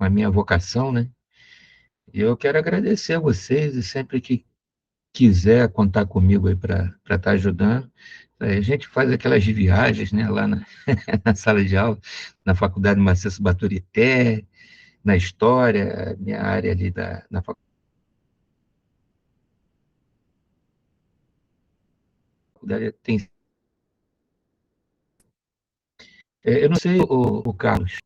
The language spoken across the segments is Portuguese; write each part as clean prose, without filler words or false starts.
com a minha vocação, né? E eu quero agradecer a vocês e sempre que quiser contar comigo aí para estar ajudando. A gente faz aquelas viagens, né, lá na, na sala de aula, na Faculdade Macesso Baturité, na História, minha área ali na faculdade tem... eu não sei, o Carlos,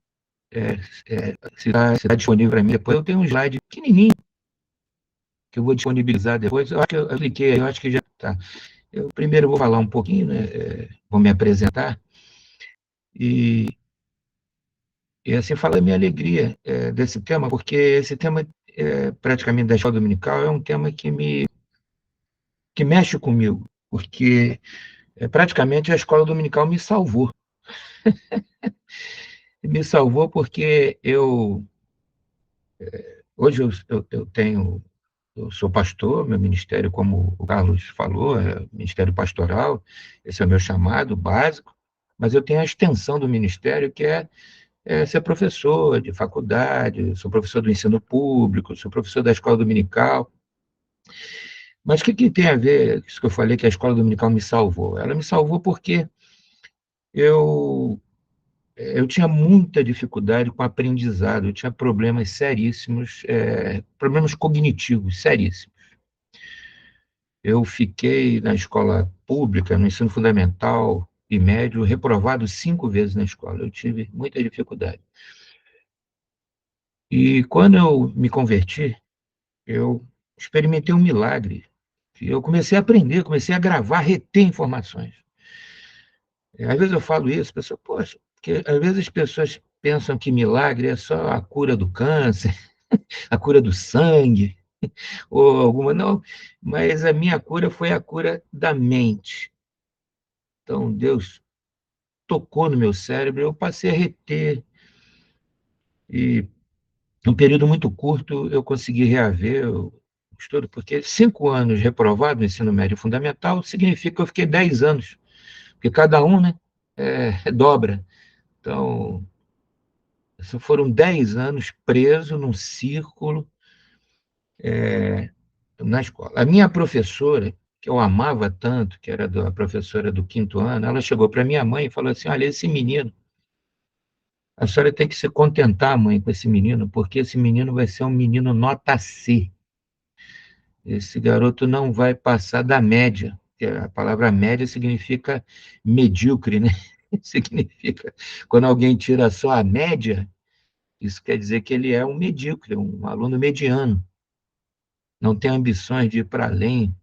se está disponível para mim, depois eu tenho um slide pequenininho que eu vou disponibilizar depois. Eu acho que eu cliquei, eu acho que já está. Eu primeiro vou falar um pouquinho, né, vou me apresentar, e, e assim, falar da minha alegria desse tema, porque esse tema, praticamente da escola dominical, é um tema que mexe comigo, porque praticamente a escola dominical me salvou. Me salvou porque hoje eu tenho, eu sou pastor, meu ministério, como o Carlos falou, é ministério pastoral, esse é o meu chamado básico, mas eu tenho a extensão do ministério, que é ser professor de faculdade, sou professor do ensino público, sou professor da escola dominical. Mas o que tem a ver, isso que eu falei, que a escola dominical me salvou? Ela me salvou porque eu, eu tinha muita dificuldade com aprendizado, eu tinha problemas seríssimos, problemas cognitivos seríssimos. Eu fiquei na escola pública, no ensino fundamental e médio, reprovado 5 vezes na escola. Eu tive muita dificuldade. E quando eu me converti, eu experimentei um milagre. Eu comecei a aprender, comecei a gravar, reter informações. Às vezes eu falo isso, a pessoa, poxa, porque às vezes as pessoas pensam que milagre é só a cura do câncer, a cura do sangue, ou alguma. Não, mas a minha cura foi a cura da mente. Então, Deus tocou no meu cérebro, eu passei a reter, e num período muito curto eu consegui reaver o estudo, porque 5 anos reprovado no ensino médio fundamental significa que eu fiquei 10 anos, porque cada um, né, dobra. Então, foram 10 anos preso num círculo na escola. A minha professora, que eu amava tanto, que era a professora do 5º ano, ela chegou para minha mãe e falou assim: olha, esse menino, a senhora tem que se contentar, mãe, com esse menino, porque esse menino vai ser um menino nota C. Esse garoto não vai passar da média, porque a palavra média significa medíocre, né? Significa, quando alguém tira só a média, isso quer dizer que ele é um medíocre, um aluno mediano, não tem ambições de ir para além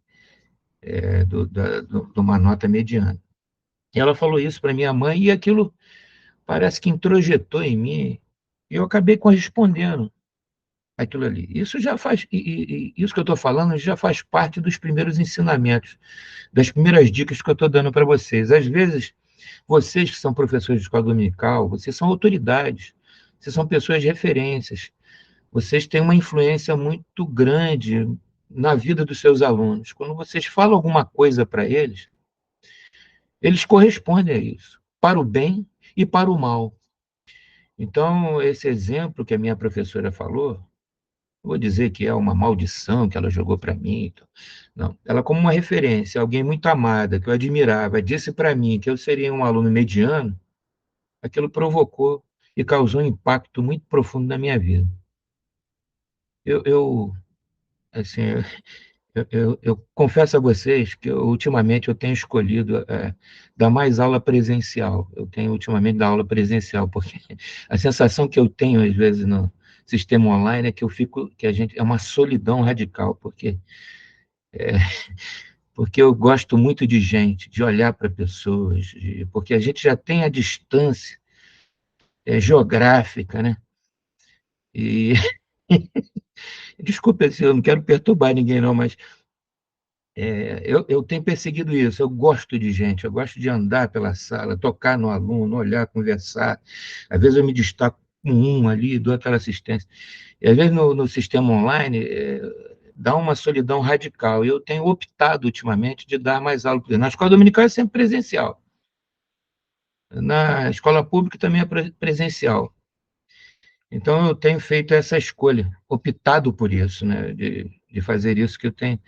de uma nota mediana. E ela falou isso para minha mãe, e aquilo parece que introjetou em mim, e eu acabei correspondendo aquilo ali. Isso já faz, isso que eu estou falando já faz parte dos primeiros ensinamentos, das primeiras dicas que eu estou dando para vocês. Às vezes, vocês que são professores de escola dominical, vocês são autoridades, vocês são pessoas de referências, vocês têm uma influência muito grande na vida dos seus alunos. Quando vocês falam alguma coisa para eles correspondem a isso, para o bem e para o mal. Então, esse exemplo que a minha professora falou, vou dizer que é uma maldição que ela jogou para mim. Então, não, ela, como uma referência, alguém muito amada, que eu admirava, disse para mim que eu seria um aluno mediano, aquilo provocou e causou um impacto muito profundo na minha vida. Eu assim, eu confesso a vocês que ultimamente eu tenho escolhido dar mais aula presencial. Eu tenho ultimamente dado aula presencial, porque a sensação que eu tenho, às vezes, no sistema online é que eu fico, que a gente é uma solidão radical, porque eu gosto muito de gente, de olhar para pessoas, porque a gente já tem a distância geográfica, né? E desculpa se eu não quero perturbar ninguém, não, mas eu tenho perseguido isso. Eu gosto de gente, eu gosto de andar pela sala, tocar no aluno, olhar, conversar. Às vezes eu me destaco com um ali, dou aquela assistência. E às vezes no sistema online dá uma solidão radical. E eu tenho optado ultimamente de dar mais aula. Na escola dominical é sempre presencial. Na escola pública também é presencial. Então, eu tenho feito essa escolha, optado por isso, né, de fazer isso que eu tenho.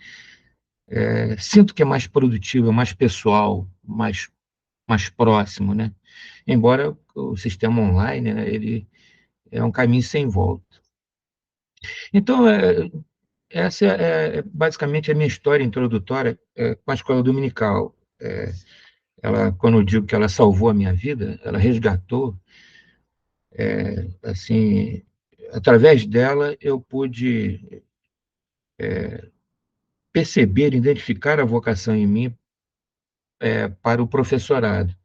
Sinto que é mais produtivo, é mais pessoal, mais próximo, né? Embora o sistema online, né, ele é um caminho sem volta. Então, essa basicamente a minha história introdutória com a escola dominical. Ela, quando eu digo que ela salvou a minha vida, ela resgatou, assim, através dela eu pude perceber, identificar a vocação em mim para o professorado.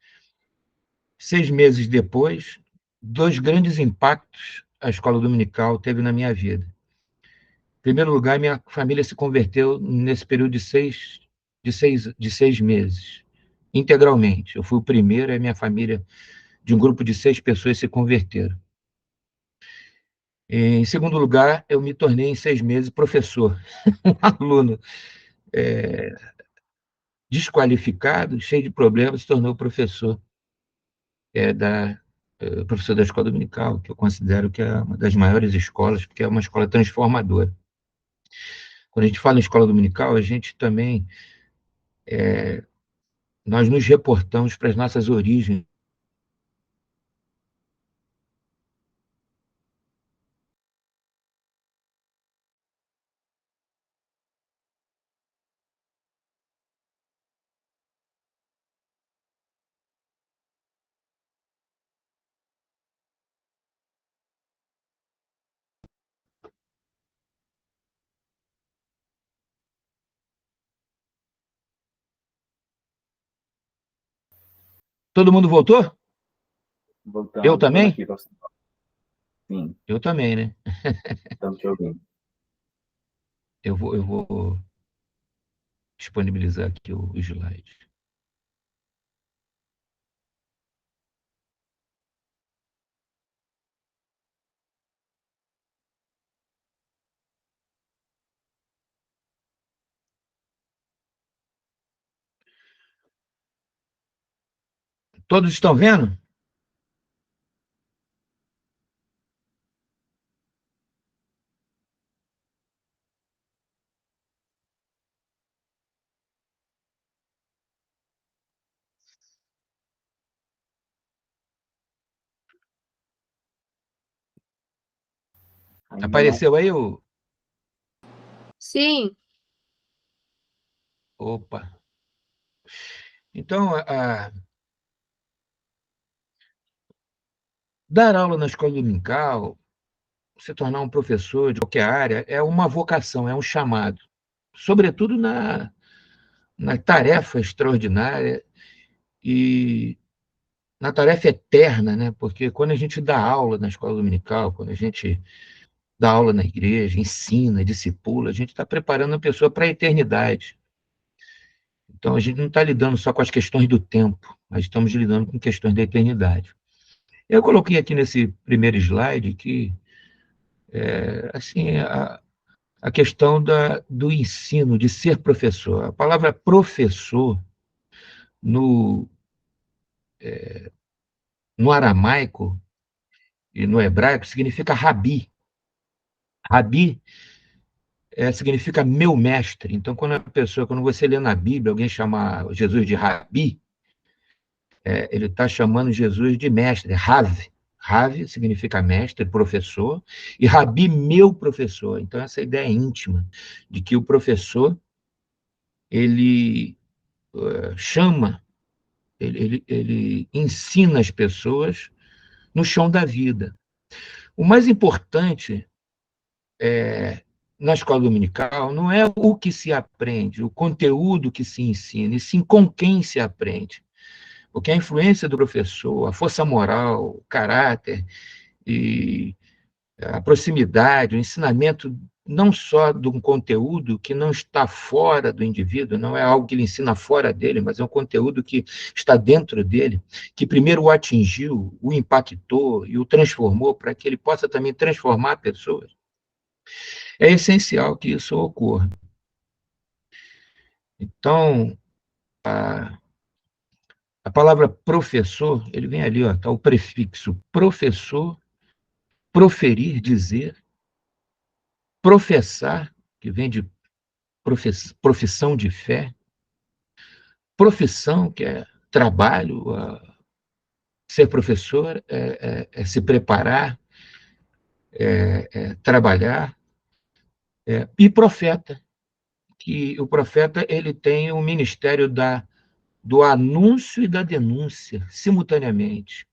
6 meses depois, dois grandes impactos a escola dominical teve na minha vida. Em primeiro lugar, minha família se converteu nesse período de seis meses, integralmente. Eu fui o primeiro, e minha família, de um grupo de 6 pessoas, se converteram. Em segundo lugar, eu me tornei, em 6 meses, professor. Um aluno desqualificado, cheio de problemas, se tornou professor da escola dominical, que eu considero que é uma das maiores escolas, porque é uma escola transformadora. Quando a gente fala em escola dominical, a gente também, nós nos reportamos para as nossas origens. Todo mundo voltou? Eu Voltamos, estamos também? aqui. Sim, Eu também, né? estamos te ouvindo. Eu vou disponibilizar aqui o slide. Todos estão vendo? Ainda não. Apareceu aí o. Sim, Opa! Então, dar aula na escola dominical, se tornar um professor de qualquer área, é uma vocação, é um chamado. Sobretudo na tarefa extraordinária e na tarefa eterna, né? Porque quando a gente dá aula na escola dominical, quando a gente dá aula na igreja, ensina, discipula, a gente está preparando a pessoa para a eternidade. Então, a gente não está lidando só com as questões do tempo, mas estamos lidando com questões da eternidade. Eu coloquei aqui nesse primeiro slide que, assim, a questão do ensino, de ser professor. A palavra professor, no, no aramaico e no hebraico, significa rabi. Rabi significa meu mestre. Então, quando você lê na Bíblia, alguém chama Jesus de rabi, ele está chamando Jesus de mestre, Rav. Rav significa mestre, professor, e Rabi, meu professor. Então, essa ideia é íntima de que o professor, ele chama, ele ensina as pessoas no chão da vida. O mais importante na escola dominical não é o que se aprende, o conteúdo que se ensina, e sim com quem se aprende. Porque a influência do professor, a força moral, o caráter e a proximidade, o ensinamento não só de um conteúdo que não está fora do indivíduo, não é algo que ele ensina fora dele, mas é um conteúdo que está dentro dele, que primeiro o atingiu, o impactou e o transformou para que ele possa também transformar pessoas. É essencial que isso ocorra. Então, a palavra professor, ele vem ali, ó, tá o prefixo professor proferir, dizer, professar, que vem de profissão de fé, profissão, que é trabalho, ser professor é se preparar, trabalhar, e profeta, que o profeta ele tem o ministério do anúncio e da denúncia, simultaneamente.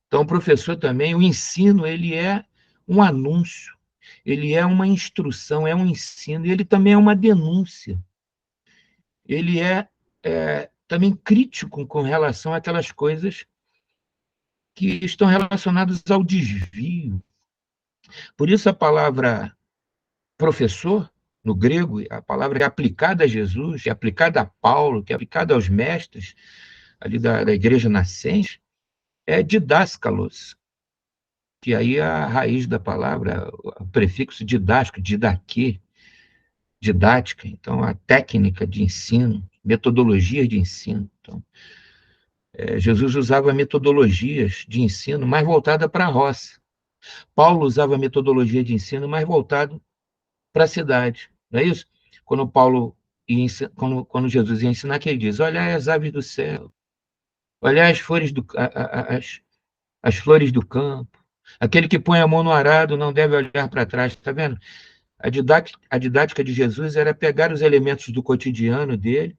Então, o professor também, o ensino, ele é um anúncio, ele é uma instrução, é um ensino, e ele também é uma denúncia. Ele é também crítico com relação àquelas coisas que estão relacionadas ao desvio. Por isso, a palavra professor, no grego, a palavra é aplicada a Jesus, é aplicada a Paulo, que é aplicada aos mestres ali da igreja nascente, é didáscalos, que aí é a raiz da palavra, o prefixo didático, didaquê, didática, então a técnica de ensino, metodologia de ensino. Então, Jesus usava metodologias de ensino mais voltada para a roça. Paulo usava metodologia de ensino mais voltado para a cidade, não é isso? Quando Jesus ia ensinar, que ele diz: olhai as aves do céu, olhai as flores do campo, aquele que põe a mão no arado não deve olhar para trás, está vendo? A didática de Jesus era pegar os elementos do cotidiano dele,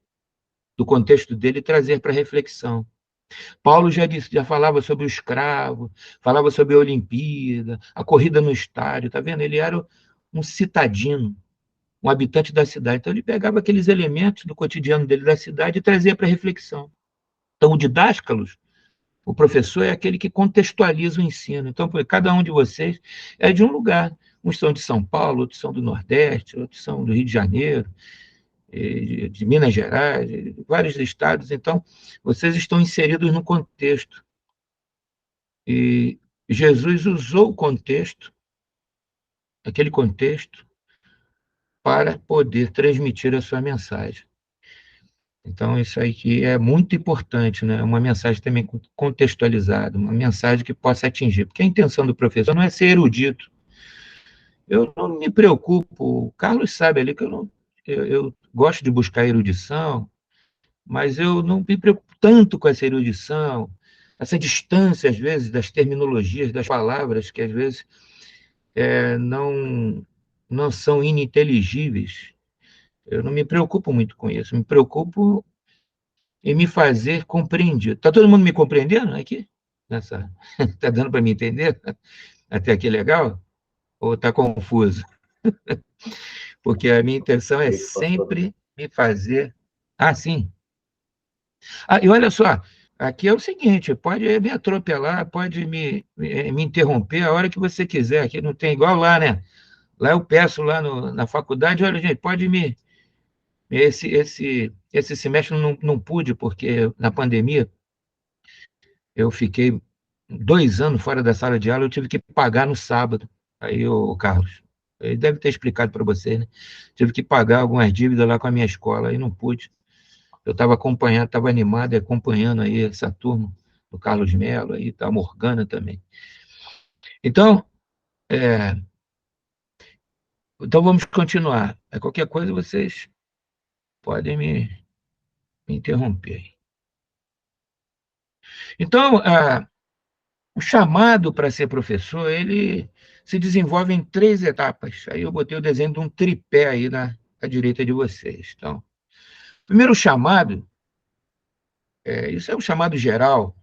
do contexto dele, e trazer para a reflexão. Paulo já falava sobre o escravo, falava sobre a Olimpíada, a corrida no estádio, está vendo? Ele era um citadino, um habitante da cidade. Então, ele pegava aqueles elementos do cotidiano dele da cidade e trazia para a reflexão. Então, o didáscalos, o professor, é aquele que contextualiza o ensino. Então, cada um de vocês é de um lugar. Uns são de São Paulo, outros são do Nordeste, outros são do Rio de Janeiro, de Minas Gerais, de vários estados. Então, vocês estão inseridos no contexto. E Jesus usou o contexto, aquele contexto, para poder transmitir a sua mensagem. Então, isso aqui é muito importante, né? Uma mensagem também contextualizada, uma mensagem que possa atingir. Porque a intenção do professor não é ser erudito. Eu não me preocupo, o Carlos sabe ali que eu gosto de buscar erudição, mas eu não me preocupo tanto com essa erudição, essa distância, às vezes, das terminologias, das palavras, que às vezes não são ininteligíveis. Eu não me preocupo muito com isso, me preocupo em me fazer compreendido. Está todo mundo me compreendendo aqui? Está dando para me entender? Até aqui legal? Ou está confuso? Porque a minha intenção é sempre me fazer... Ah, sim. Ah, e olha só, aqui é o seguinte, pode me atropelar, pode me interromper a hora que você quiser, aqui não tem igual lá, né? Lá eu peço, lá na faculdade, olha, gente, pode me... Esse semestre não pude, porque na pandemia eu fiquei 2 anos fora da sala de aula, eu tive que pagar no sábado. Aí, o Carlos, ele deve ter explicado para você, né? Tive que pagar algumas dívidas lá com a minha escola, aí não pude. Eu estava acompanhando, estava animado e acompanhando aí essa turma, do Carlos Mello, aí, a Morgana também. Então, então vamos continuar. Qualquer coisa vocês podem me interromper. Então, o chamado para ser professor, ele se desenvolve em 3 etapas. Aí eu botei o desenho de um tripé aí à direita de vocês. Então, primeiro chamado, isso é um chamado geral.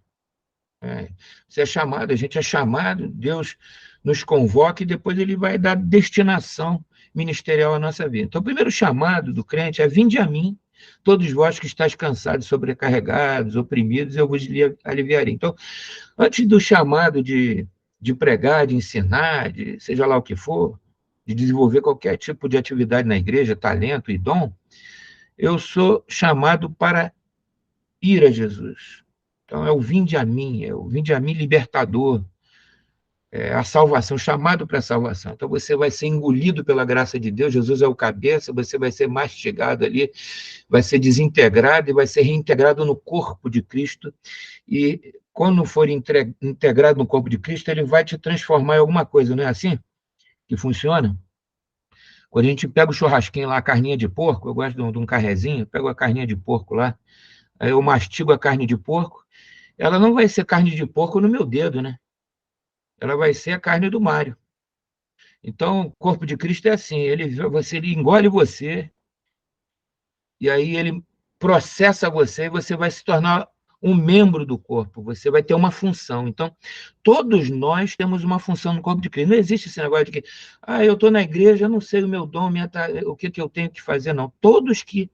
Você é chamado, a gente é chamado, Deus nos convoca e depois ele vai dar destinação ministerial à nossa vida. Então, o primeiro chamado do crente é: vinde a mim, todos vós que estáis cansados, sobrecarregados, oprimidos, eu vos aliviarei. Então, antes do chamado de pregar, de ensinar, de seja lá o que for, de desenvolver qualquer tipo de atividade na igreja, talento e dom, eu sou chamado para ir a Jesus. Então, é o vinde a mim libertador, a salvação, chamado para a salvação. Então, você vai ser engolido pela graça de Deus, Jesus é o cabeça, você vai ser mastigado ali, vai ser desintegrado e vai ser reintegrado no corpo de Cristo, e quando for integrado no corpo de Cristo, ele vai te transformar em alguma coisa, não é assim que funciona? Quando a gente pega o churrasquinho lá, a carninha de porco, eu gosto de um carrezinho, pego a carninha de porco lá, aí eu mastigo a carne de porco, ela não vai ser carne de porco no meu dedo, né? Ela vai ser a carne do Mário. Então, o corpo de Cristo é assim, ele engole você, e aí ele processa você, e você vai se tornar um membro do corpo, você vai ter uma função. Então, todos nós temos uma função no corpo de Cristo. Não existe esse negócio de que, eu estou na igreja, eu não sei o meu dom, o que eu tenho que fazer, não. Todos que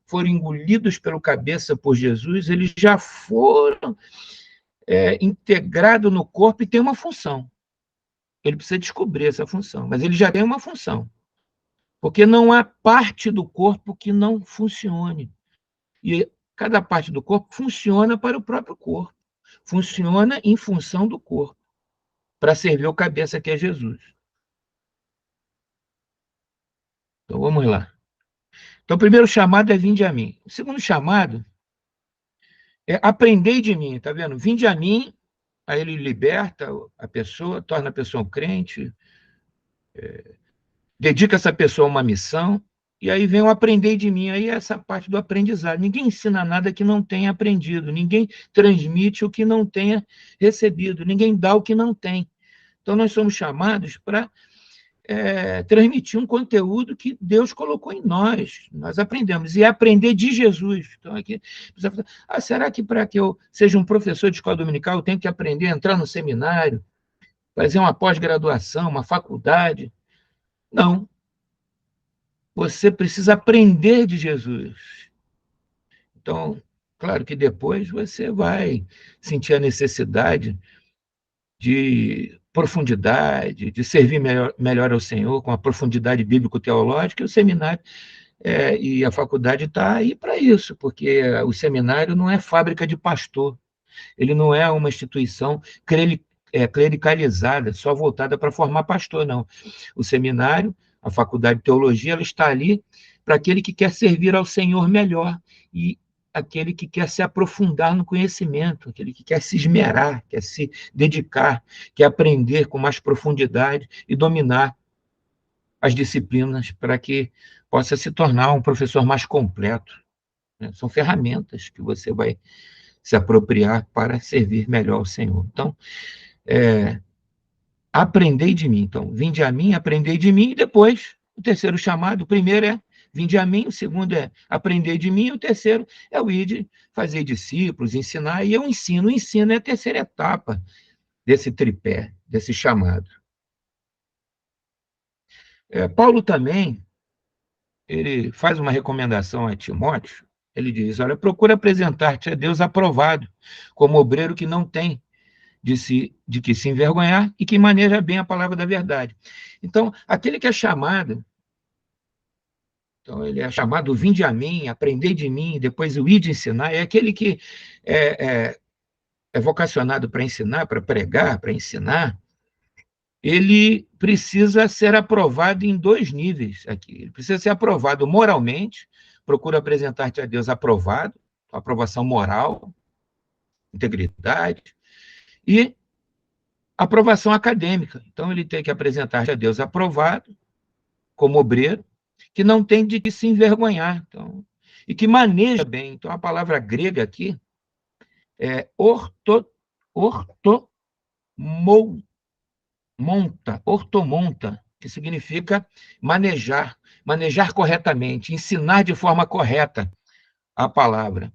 foram engolidos pelo cabeça por Jesus, eles já foram integrados no corpo e têm uma função. Ele precisa descobrir essa função, mas ele já tem uma função. Porque não há parte do corpo que não funcione. E cada parte do corpo funciona para o próprio corpo. Funciona em função do corpo, para servir o cabeça que é Jesus. Então vamos lá. Então o primeiro chamado é vinde a mim. O segundo chamado é aprendei de mim, tá vendo? Vinde a mim, aí ele liberta a pessoa, torna a pessoa um crente, dedica essa pessoa a uma missão, e aí vem o aprender de mim, aí é essa parte do aprendizado. Ninguém ensina nada que não tenha aprendido, ninguém transmite o que não tenha recebido, ninguém dá o que não tem. Então, nós somos chamados para transmitir um conteúdo que Deus colocou em nós aprendemos, e aprender de Jesus. Então, aqui, será que para que eu seja um professor de escola dominical, eu tenho que aprender a entrar no seminário, fazer uma pós-graduação, uma faculdade? Não. Você precisa aprender de Jesus. Então, claro que depois você vai sentir a necessidade de profundidade, de servir melhor ao Senhor com a profundidade bíblico-teológica, e o seminário e a faculdade está aí para isso, porque o seminário não é fábrica de pastor, ele não é uma instituição clericalizada, só voltada para formar pastor, não. O seminário, a faculdade de teologia, ela está ali para aquele que quer servir ao Senhor melhor e aquele que quer se aprofundar no conhecimento, aquele que quer se esmerar, quer se dedicar, quer aprender com mais profundidade e dominar as disciplinas para que possa se tornar um professor mais completo, né? São ferramentas que você vai se apropriar para servir melhor ao Senhor. Então, aprendei de mim. Então, vinde a mim, aprendei de mim, e depois, o terceiro chamado, o primeiro é vinde a mim, o segundo é aprendei de mim, e o terceiro é o ide, fazer discípulos, ensinar, e eu ensino. O ensino é a terceira etapa desse tripé, desse chamado. Paulo também, ele faz uma recomendação a Timóteo, ele diz, olha, procura apresentar-te a Deus aprovado, como obreiro que não tem de que se envergonhar e que maneja bem a palavra da verdade. Então, aquele que é chamado, então ele é chamado vinde a mim, aprendei de mim, depois o ide ensinar, é aquele que é vocacionado para ensinar, para pregar, para ensinar, ele precisa ser aprovado em dois níveis aqui. Ele precisa ser aprovado moralmente, procura apresentar-te a Deus aprovado, aprovação moral, integridade, e aprovação acadêmica. Então, ele tem que apresentar-te a Deus aprovado, como obreiro, que não tem de que se envergonhar, então, e que maneja bem. Então, a palavra grega aqui é ortomonta, que significa manejar corretamente, ensinar de forma correta a palavra.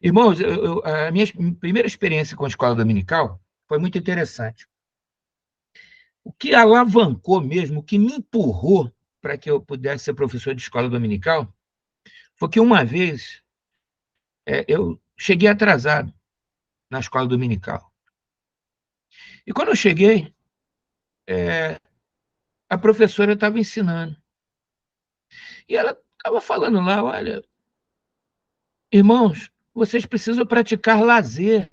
Irmãos, a minha primeira experiência com a escola dominical foi muito interessante. O que alavancou mesmo, o que me empurrou para que eu pudesse ser professor de escola dominical, foi que uma vez eu cheguei atrasado na escola dominical. E quando eu cheguei, a professora estava ensinando. E ela estava falando lá, olha, irmãos, vocês precisam praticar lazer.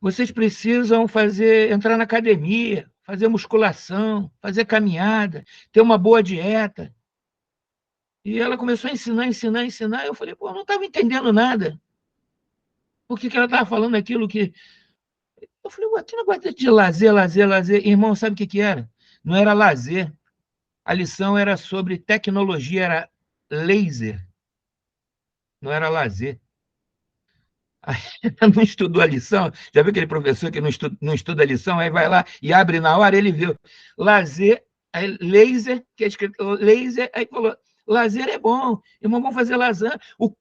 Vocês precisam entrar na academia, fazer musculação, fazer caminhada, ter uma boa dieta. E ela começou a ensinar. Eu falei, pô, eu não estava entendendo nada. Por que ela estava falando aquilo que... Eu falei, ué, que negócio de lazer, lazer, lazer. Irmão, sabe o que era? Não era lazer. A lição era sobre tecnologia, era laser, não era lazer. Aí, não estudou a lição, já viu aquele professor que não estuda a lição, aí vai lá e abre na hora, ele viu lazer, aí, laser, que é escrito laser, aí falou, lazer é bom, irmão, vamos fazer lasanha.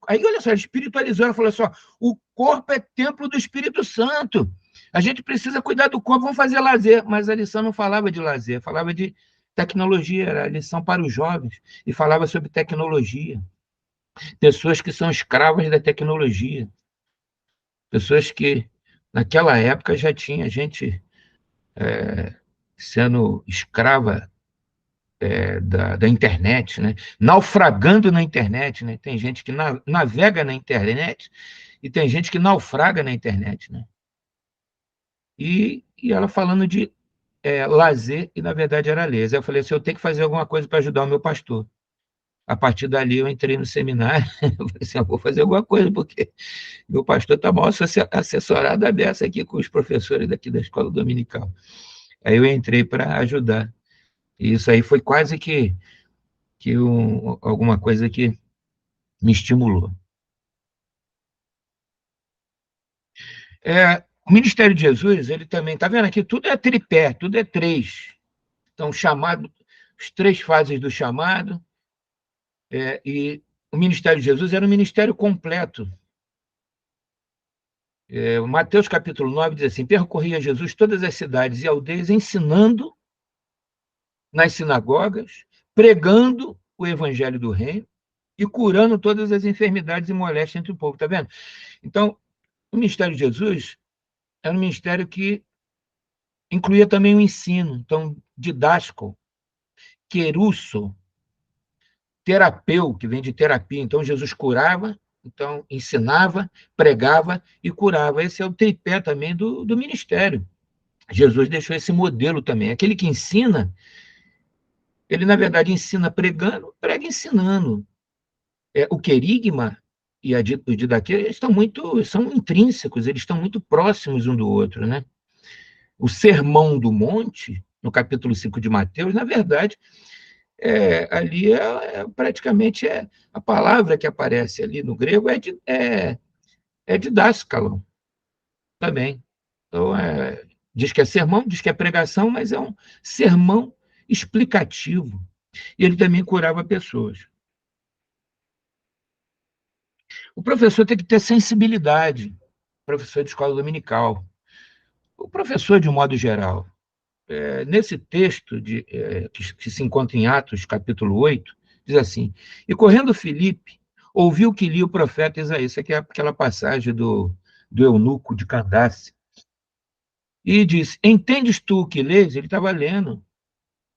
Aí, olha só, ele espiritualizou, ela falou assim, o corpo é templo do Espírito Santo, a gente precisa cuidar do corpo, vamos fazer lazer. Mas a lição não falava de lazer, falava de tecnologia, era a lição para os jovens, e falava sobre tecnologia, pessoas que são escravas da tecnologia, pessoas que, naquela época, já tinha gente sendo escrava da internet, né? Naufragando na internet. Né? Tem gente que navega na internet e tem gente que naufraga na internet. Né? E ela falando de lazer, e na verdade era lazer. Eu falei assim, eu tenho que fazer alguma coisa para ajudar o meu pastor. A partir dali eu entrei no seminário, eu falei assim, eu vou fazer alguma coisa, porque meu pastor está mal assessorado a beça aqui com os professores daqui da escola dominical. Aí eu entrei para ajudar. E isso aí foi quase que alguma coisa que me estimulou. O Ministério de Jesus, ele também, está vendo aqui, tudo é tripé, tudo é três. Então, chamado, as três fases do chamado, e o Ministério de Jesus era um ministério completo. Mateus capítulo 9 diz assim, percorria Jesus todas as cidades e aldeias, ensinando nas sinagogas, pregando o evangelho do reino e curando todas as enfermidades e moléstias entre o povo, tá vendo? Então, o ministério de Jesus era um ministério que incluía também o ensino, então, didático, querusso, terapeu, que vem de terapia. Então, Jesus curava, então, ensinava, pregava e curava. Esse é o tripé também do ministério. Jesus deixou esse modelo também. Aquele que ensina, ele, na verdade, ensina pregando, prega ensinando. O querigma e o didaquê são intrínsecos, eles estão muito próximos um do outro, né? O Sermão do Monte, no capítulo 5 de Mateus, na verdade, ali praticamente a palavra que aparece ali no grego é didáscalo também. Então, diz que é sermão, diz que é pregação, mas é um sermão explicativo. E ele também curava pessoas. O professor tem que ter sensibilidade, professor de escola dominical. O professor, de um modo geral, nesse texto que se encontra em Atos, capítulo 8, diz assim, e correndo Filipe, ouviu que lia o profeta Isaías, isso aqui é aquela passagem do eunuco de Candace, e disse, entendes tu o que lês? Ele estava lendo,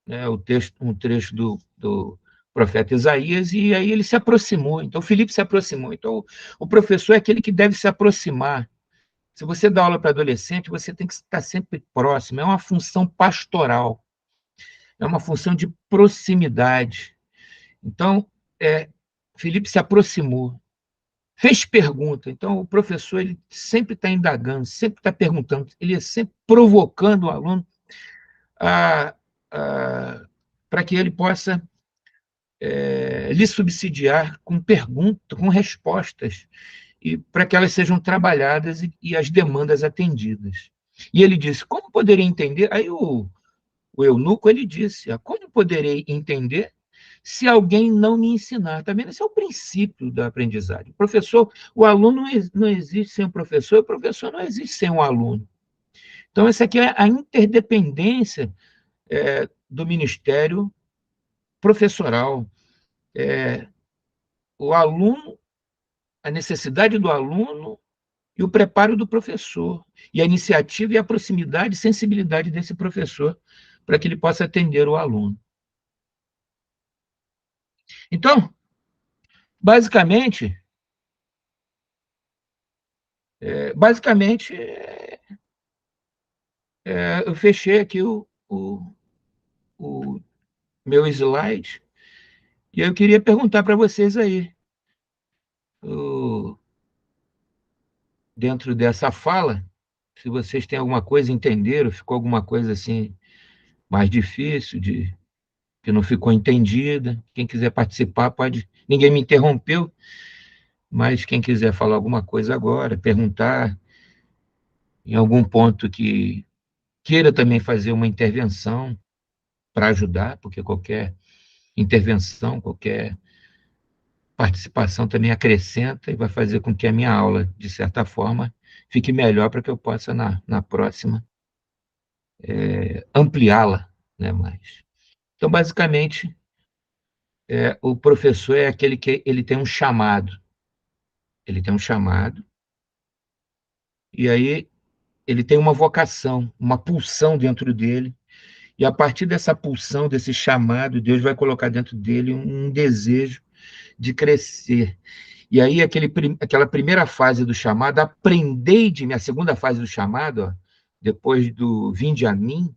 né, um trecho do profeta Isaías, e aí ele se aproximou, então Filipe se aproximou. Então, o professor é aquele que deve se aproximar. Se você dá aula para adolescente, você tem que estar sempre próximo, é uma função pastoral, é uma função de proximidade. Então, Felipe se aproximou, fez pergunta. Então, o professor ele sempre está indagando, sempre está perguntando, ele é sempre provocando o aluno a, para que ele possa lhe subsidiar com perguntas, com respostas, e para que elas sejam trabalhadas e as demandas atendidas. E ele disse, como poderia entender? Aí o eunuco, ele disse, como poderei entender se alguém não me ensinar? Também esse é o princípio da aprendizagem. O aluno não existe sem o professor não existe sem o aluno. Então, essa aqui é a interdependência do ministério professoral. O aluno, a necessidade do aluno e o preparo do professor, e a iniciativa e a proximidade e sensibilidade desse professor para que ele possa atender o aluno. Então, basicamente, eu fechei aqui o meu slide, e eu queria perguntar para vocês aí, dentro dessa fala, se vocês têm alguma coisa, entenderam, ficou alguma coisa assim mais difícil, que não ficou entendida. Quem quiser participar, pode. Ninguém me interrompeu, mas quem quiser falar alguma coisa agora, perguntar, em algum ponto que queira também fazer uma intervenção para ajudar, porque qualquer intervenção, qualquer participação também acrescenta e vai fazer com que a minha aula, de certa forma, fique melhor para que eu possa, na próxima, ampliá-la, né, mais. Então, basicamente, o professor é aquele que ele tem um chamado. Ele tem um chamado, e aí ele tem uma vocação, uma pulsão dentro dele, e a partir dessa pulsão, desse chamado, Deus vai colocar dentro dele um desejo de crescer. E aí, aquela primeira fase do chamado, aprendei de mim, a segunda fase do chamado, ó, depois do vinde a mim,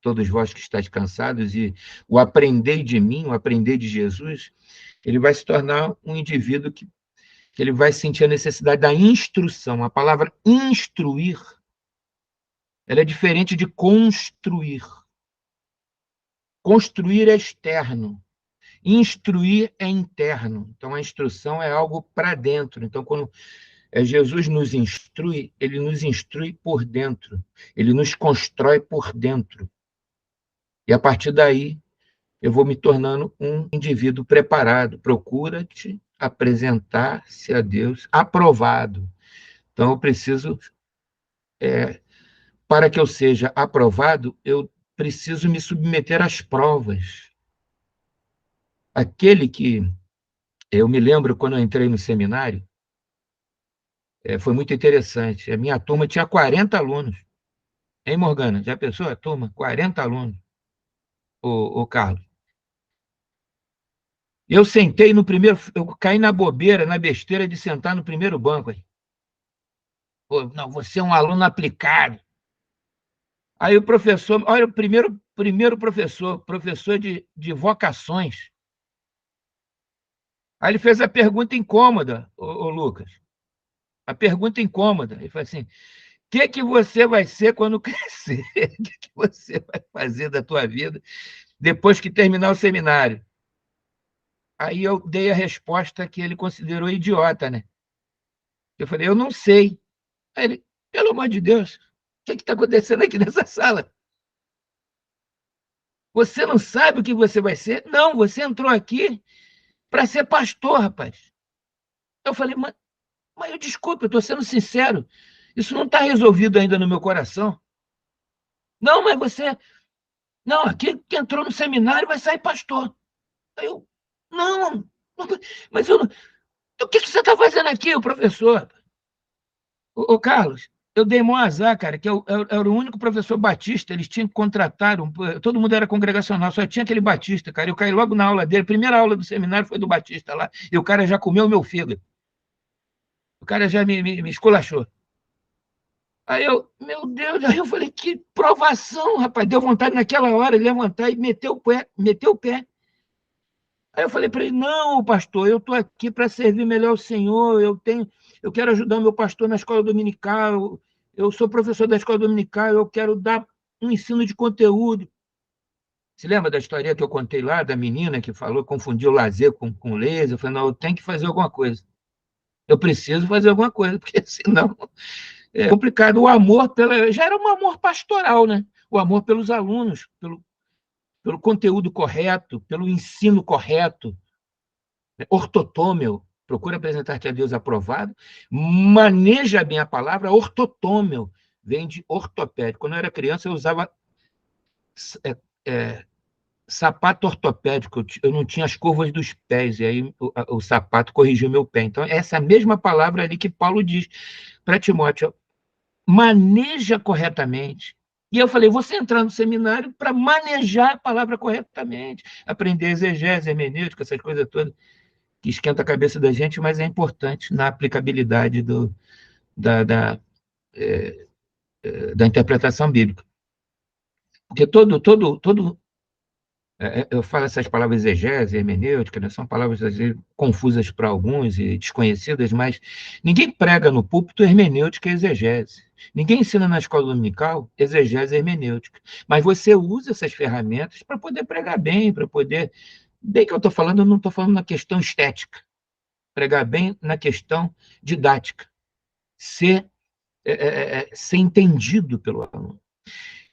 todos vós que estáis cansados, e o aprendei de mim, o aprendei de Jesus, ele vai se tornar um indivíduo que ele vai sentir a necessidade da instrução. A palavra instruir, ela é diferente de construir. Construir é externo, instruir é interno. Então, a instrução é algo para dentro. Então, quando Jesus nos instrui, ele nos instrui por dentro, ele nos constrói por dentro. E a partir daí, eu vou me tornando um indivíduo preparado. Procura-te apresentar-se a Deus aprovado. Então, eu preciso, para que eu seja aprovado, eu preciso me submeter às provas. Aquele que, eu me lembro quando eu entrei no seminário, foi muito interessante. A minha turma tinha 40 alunos. Hein, Morgana? Já pensou a turma? 40 alunos, o Carlos. Eu sentei no primeiro, eu caí na bobeira, na besteira de sentar no primeiro banco. Aí. Pô, não, você é um aluno aplicado. Aí o professor, olha, o primeiro professor de vocações. Aí ele fez a pergunta incômoda, ô Lucas. A pergunta incômoda. Ele falou assim: o que você vai ser quando crescer? O que você vai fazer da tua vida depois que terminar o seminário? Aí eu dei a resposta que ele considerou idiota, né? Eu falei, eu não sei. Aí ele, pelo amor de Deus, o que está acontecendo aqui nessa sala? Você não sabe o que você vai ser? Não, você entrou aqui para ser pastor, rapaz. Eu falei, mas eu desculpe, eu estou sendo sincero. Isso não está resolvido ainda no meu coração. Não, mas você. Não, aqui que entrou no seminário vai sair pastor. Aí eu, não, mas eu. O que você está fazendo aqui, o professor? Ô, Carlos, eu dei mó azar, cara, que eu era o único professor batista, eles tinham que contratar, todo mundo era congregacional, só tinha aquele batista, cara. Eu caí logo na aula dele, a primeira aula do seminário foi do batista lá, e o cara já comeu meu fígado. O cara já me esculachou. Aí eu, meu Deus, aí eu falei, que provação, rapaz. Deu vontade naquela hora de levantar e meter o pé, meter o pé. Aí eu falei para ele, não, pastor, eu estou aqui para servir melhor o Senhor, eu quero ajudar o meu pastor na escola dominical, eu sou professor da escola dominical, eu quero dar um ensino de conteúdo. Se lembra da história que eu contei lá, da menina que falou, confundiu lazer com laser? Eu falei, não, eu tenho que fazer alguma coisa. Eu preciso fazer alguma coisa, porque senão é complicado. O amor já era um amor pastoral, né? O amor pelos alunos, pelo conteúdo correto, pelo ensino correto, ortotômio, procura apresentar-te a Deus aprovado, maneja bem a palavra, ortotômio, vem de ortopédico. Quando eu era criança, eu usava é, é, sapato ortopédico, eu não tinha as curvas dos pés, e aí o sapato corrigiu meu pé. Então, essa é a mesma palavra ali que Paulo diz para Timóteo, maneja corretamente. E eu falei, você entrar no seminário para manejar a palavra corretamente, aprender exegese, hermenêutica, essas coisas todas, que esquenta a cabeça da gente, mas é importante na aplicabilidade da, da, da interpretação bíblica. Porque todo Eu falo essas palavras exegese, hermenêutica, né? São palavras às vezes confusas para alguns e desconhecidas, mas ninguém prega no púlpito hermenêutica e exegese. Ninguém ensina na escola dominical exegese e hermenêutica. Mas você usa essas ferramentas para poder pregar bem, para poder. Bem que eu estou falando, eu não estou falando na questão estética. Pregar bem na questão didática. Ser entendido pelo aluno.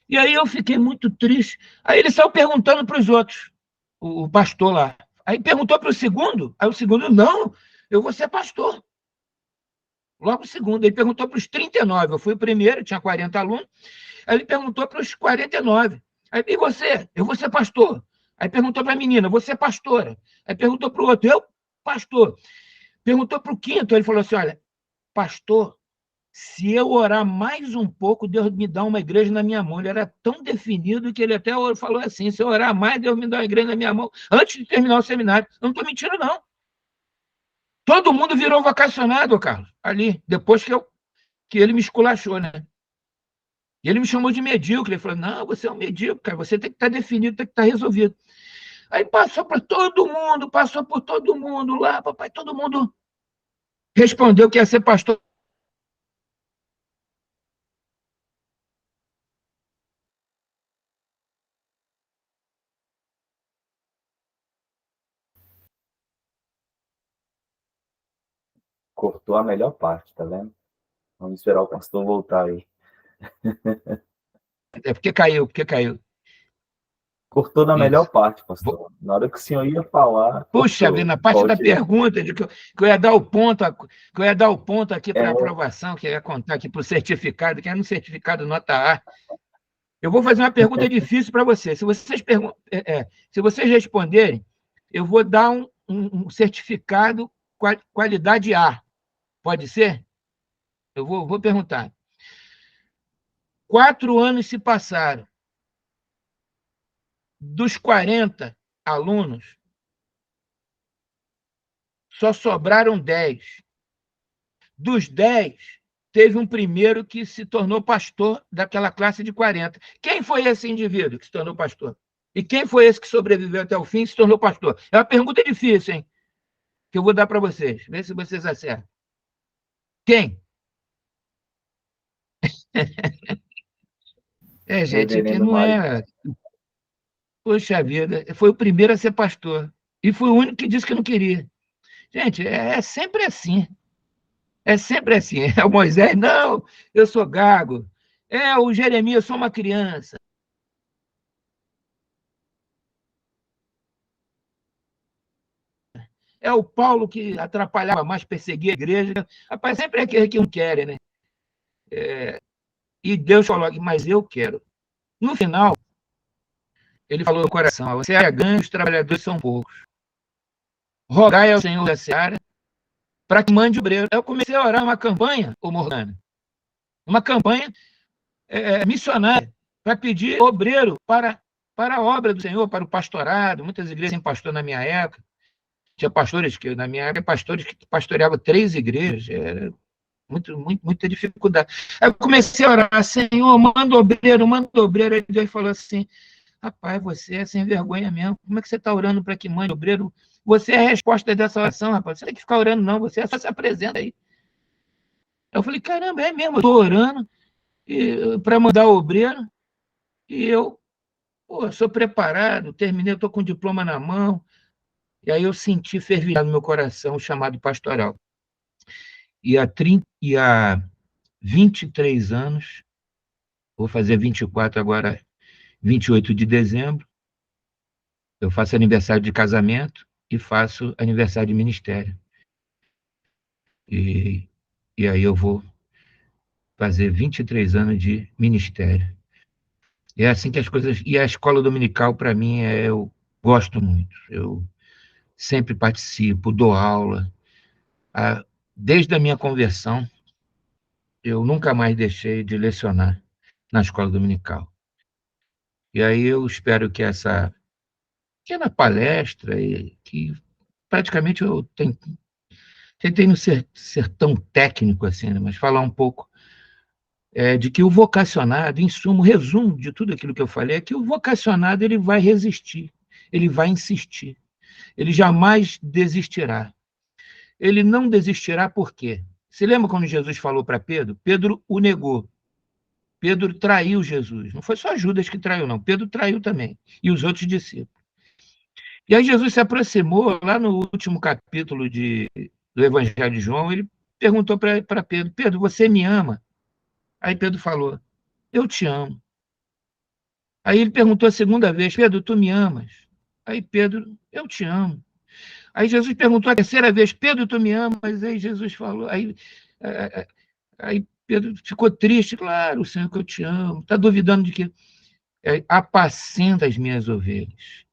E aí eu fiquei muito triste. Aí ele saiu perguntando para os outros, o pastor lá. Aí perguntou para o segundo, aí o segundo, não, eu vou ser pastor. Logo o segundo, ele perguntou para os 39, eu fui o primeiro, tinha 40 alunos, aí ele perguntou para os 49. Aí, e você? Eu vou ser pastor. Aí perguntou para a menina, você é pastora? Aí perguntou para o outro, eu? Pastor. Perguntou para o quinto, ele falou assim, olha, pastor, se eu orar mais um pouco, Deus me dá uma igreja na minha mão. Ele era tão definido que ele até falou assim: se eu orar mais, Deus me dá uma igreja na minha mão, antes de terminar o seminário. Eu não estou mentindo, não. Todo mundo virou vocacionado, Carlos, ali, depois que ele me esculachou, né? E ele me chamou de medíocre. Ele falou: não, você é um medíocre, cara, você tem que estar definido, tem que estar resolvido. Aí passou para todo mundo, passou por todo mundo lá, papai, todo mundo respondeu que ia ser pastor. Cortou a melhor parte, tá vendo? Vamos esperar o pastor voltar aí. É porque caiu, porque caiu. Cortou na melhor Isso. parte, pastor. Na hora que o senhor ia falar, Puxa vida, cortou. na parte da Volte aí. pergunta, de que eu ia dar o ponto, que eu ia dar o ponto aqui para a É, aprovação, que eu ia contar aqui para o certificado, que era no certificado nota A. Eu vou fazer uma pergunta difícil para você. Se vocês responderem, eu vou dar um certificado qualidade A. Pode ser? Eu vou perguntar. 4 anos se passaram. Dos 40 alunos, só sobraram 10. Dos 10, teve um primeiro que se tornou pastor daquela classe de 40. Quem foi esse indivíduo que se tornou pastor? E quem foi esse que sobreviveu até o fim e se tornou pastor? É uma pergunta difícil, hein? Que eu vou dar para vocês. Vê se vocês acertam. Quem? Gente, que reverendo não Mário. é. Poxa vida, foi o primeiro a ser pastor. E foi o único que disse que não queria. Gente, é sempre assim. É sempre assim. É o Moisés, não, eu sou gago. É o Jeremias, eu sou uma criança. É o Paulo que atrapalhava mais, perseguia a igreja. Rapaz, sempre é aquele que não querem, né? E Deus falou, mas eu quero. No final, ele falou no coração, você é grande, os trabalhadores são poucos. Rogai ao Senhor da Seara para que mande obreiro. Eu comecei a orar uma campanha, ô Morgana, uma campanha missionária, para pedir obreiro para a obra do Senhor, para o pastorado. Muitas igrejas têm pastor na minha época. Tinha pastores que, na minha época, pastores que pastoreavam 3 igrejas. Era muita dificuldade. Aí eu comecei a orar, Senhor, manda obreiro, manda obreiro. Aí Deus falou assim, rapaz, você é sem vergonha mesmo. Como é que você está orando para que mande obreiro? Você é a resposta dessa oração, rapaz. Você tem que ficar orando, não. Você só se apresenta aí. Eu falei, caramba, é mesmo. Eu estou orando para mandar obreiro e eu sou preparado, terminei, estou com o diploma na mão. E aí eu senti fervilhar no meu coração o chamado pastoral. E há 23 anos, vou fazer 24 agora, 28 de dezembro, eu faço aniversário de casamento e faço aniversário de ministério. E aí eu vou fazer 23 anos de ministério. É assim que as coisas. E a escola dominical, para mim, eu gosto muito. Eu sempre participo, dou aula. Desde a minha conversão, eu nunca mais deixei de lecionar na escola dominical. E aí eu espero que essa pequena palestra, que praticamente eu tentei não ser tão técnico assim, né, mas falar um pouco de que o vocacionado, em suma, o resumo de tudo aquilo que eu falei, é que o vocacionado ele vai resistir. ele vai insistir. Ele jamais desistirá. Ele não desistirá por quê? Você lembra quando Jesus falou para Pedro? Pedro o negou. Pedro traiu Jesus. Não foi só Judas que traiu, não. Pedro traiu também. E os outros discípulos. E aí Jesus se aproximou, lá no último capítulo do Evangelho de João, ele perguntou para Pedro, Pedro, você me ama? Aí Pedro falou, eu te amo. Aí ele perguntou a segunda vez, Pedro, tu me amas? Aí Pedro, eu te amo. Aí Jesus perguntou a terceira vez, Pedro, tu me amas? Aí Jesus falou, aí Pedro ficou triste, claro, Senhor, que eu te amo. Está duvidando de quê? Apacenta as minhas ovelhas.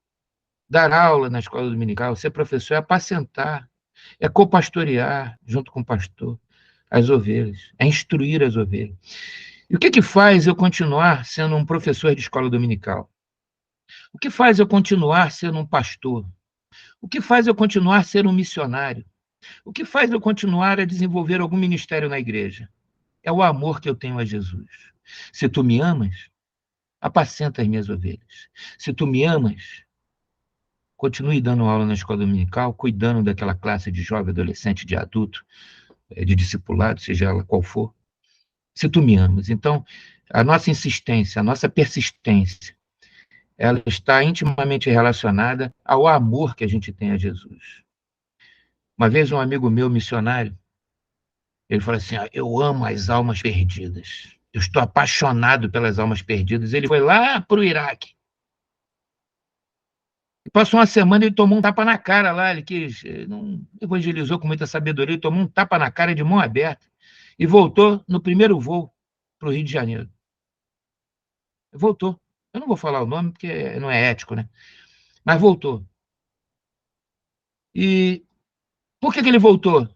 Dar aula na escola dominical, ser professor é apacentar, é copastorear junto com o pastor as ovelhas, é instruir as ovelhas. E o que faz eu continuar sendo um professor de escola dominical? O que faz eu continuar sendo um pastor? O que faz eu continuar sendo um missionário? O que faz eu continuar a desenvolver algum ministério na igreja? É o amor que eu tenho a Jesus. Se tu me amas, apacenta as minhas ovelhas. Se tu me amas, continue dando aula na escola dominical, cuidando daquela classe de jovem, adolescente, de adulto, de discipulado, seja ela qual for. Se tu me amas. Então, a nossa insistência, a nossa persistência, ela está intimamente relacionada ao amor que a gente tem a Jesus. Uma vez um amigo meu, missionário, ele falou assim, eu amo as almas perdidas. Eu estou apaixonado pelas almas perdidas. Ele foi lá para o Iraque. Passou uma semana e ele tomou um tapa na cara lá. Ele não evangelizou com muita sabedoria, ele tomou um tapa na cara de mão aberta e voltou no primeiro voo para o Rio de Janeiro. Voltou. Eu não vou falar o nome porque não é ético, né? Mas voltou. E por que ele voltou?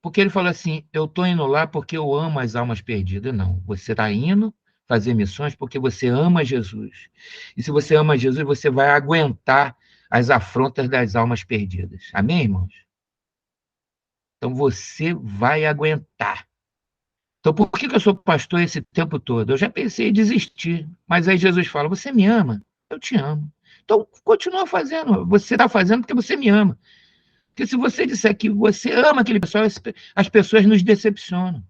Porque ele falou assim: eu estou indo lá porque eu amo as almas perdidas. Não, você está indo fazer missões porque você ama Jesus. E se você ama Jesus, você vai aguentar as afrontas das almas perdidas. Amém, irmãos? Então você vai aguentar. Então por que eu sou pastor esse tempo todo? Eu já pensei em desistir, mas aí Jesus fala: você me ama? Eu te amo. Então continua fazendo. Você está fazendo porque você me ama. Porque se você disser que você ama aquele pessoal, as pessoas nos decepcionam.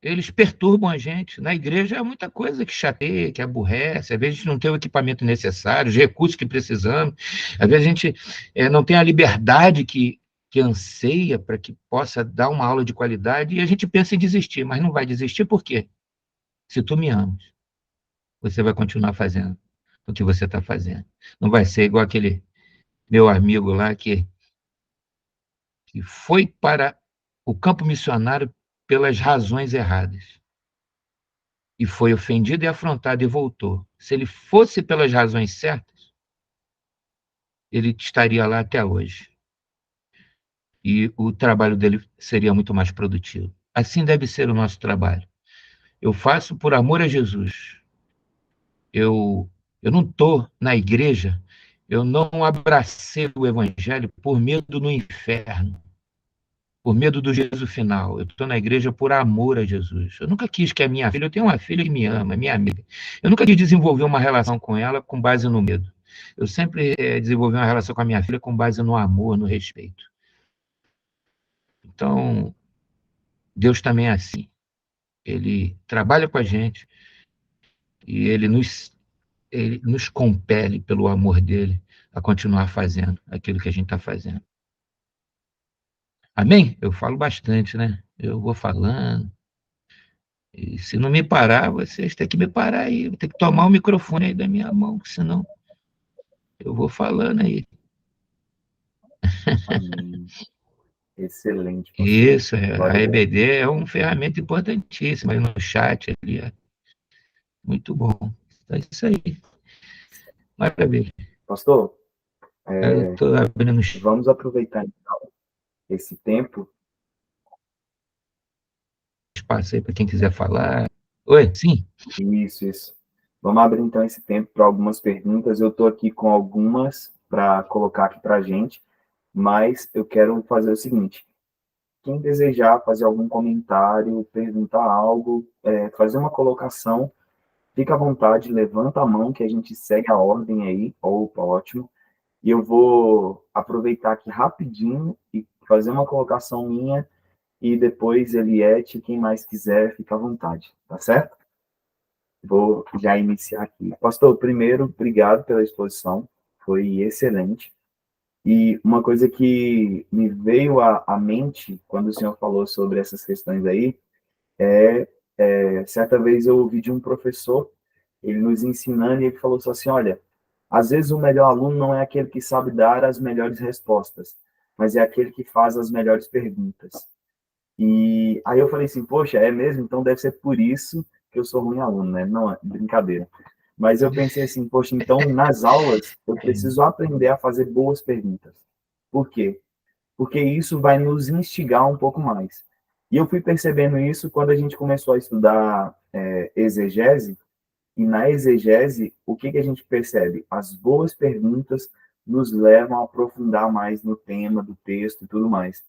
Eles perturbam a gente. Na igreja é muita coisa que chateia, que aborrece. Às vezes a gente não tem o equipamento necessário, os recursos que precisamos. Às vezes a gente não tem a liberdade que anseia para que possa dar uma aula de qualidade e a gente pensa em desistir, mas não vai desistir por quê? Se tu me amas, você vai continuar fazendo o que você está fazendo. Não vai ser igual aquele meu amigo lá que foi para o campo missionário pelas razões erradas. E foi ofendido e afrontado e voltou. Se ele fosse pelas razões certas, ele estaria lá até hoje. E o trabalho dele seria muito mais produtivo. Assim deve ser o nosso trabalho. Eu faço por amor a Jesus. Eu não estou na igreja, eu não abracei o evangelho por medo do inferno, por medo do juízo final. Eu estou na igreja por amor a Jesus. Eu nunca quis que a minha filha, eu tenho uma filha que me ama, minha amiga. Eu nunca quis desenvolver uma relação com ela com base no medo. Eu sempre desenvolvi uma relação com a minha filha com base no amor, no respeito. Então, Deus também é assim. Ele trabalha com a gente e ele nos compele pelo amor dele a continuar fazendo aquilo que a gente está fazendo. Amém? Eu falo bastante, né? Eu vou falando. E se não me parar, vocês têm que me parar aí. Vou ter que tomar o microfone aí da minha mão, senão eu vou falando aí. Amém. Excelente, pastor. Isso, Glória a a Deus. EBD é uma ferramenta importantíssima aí no chat ali. Muito bom. É isso aí. Maravilha. Pastor, Eu estou abrindo vamos aproveitar então esse tempo. espaço aí para quem quiser falar. Oi, sim? Isso. Vamos abrir então esse tempo para algumas perguntas. Eu estou aqui com algumas para colocar aqui para a gente, mas eu quero fazer o seguinte: quem desejar fazer algum comentário, perguntar algo, fazer uma colocação, fica à vontade, levanta a mão que a gente segue a ordem aí. Opa, ótimo. E eu vou aproveitar aqui rapidinho e fazer uma colocação minha e depois Eliette, quem mais quiser, fica à vontade, tá certo? Vou já iniciar aqui. Pastor, primeiro, obrigado pela exposição, foi excelente. E uma coisa que me veio à mente quando o senhor falou sobre essas questões aí, certa vez eu ouvi de um professor, ele nos ensinando, e ele falou assim, olha, às vezes o melhor aluno não é aquele que sabe dar as melhores respostas, mas é aquele que faz as melhores perguntas. E aí eu falei assim, poxa, é mesmo? Então deve ser por isso que eu sou ruim aluno, né? Não, é brincadeira. Mas eu pensei assim, poxa, então nas aulas eu preciso aprender a fazer boas perguntas. Por quê? Porque isso vai nos instigar um pouco mais. E eu fui percebendo isso quando a gente começou a estudar exegese, e na exegese, o que a gente percebe? As boas perguntas nos levam a aprofundar mais no tema do texto e tudo mais.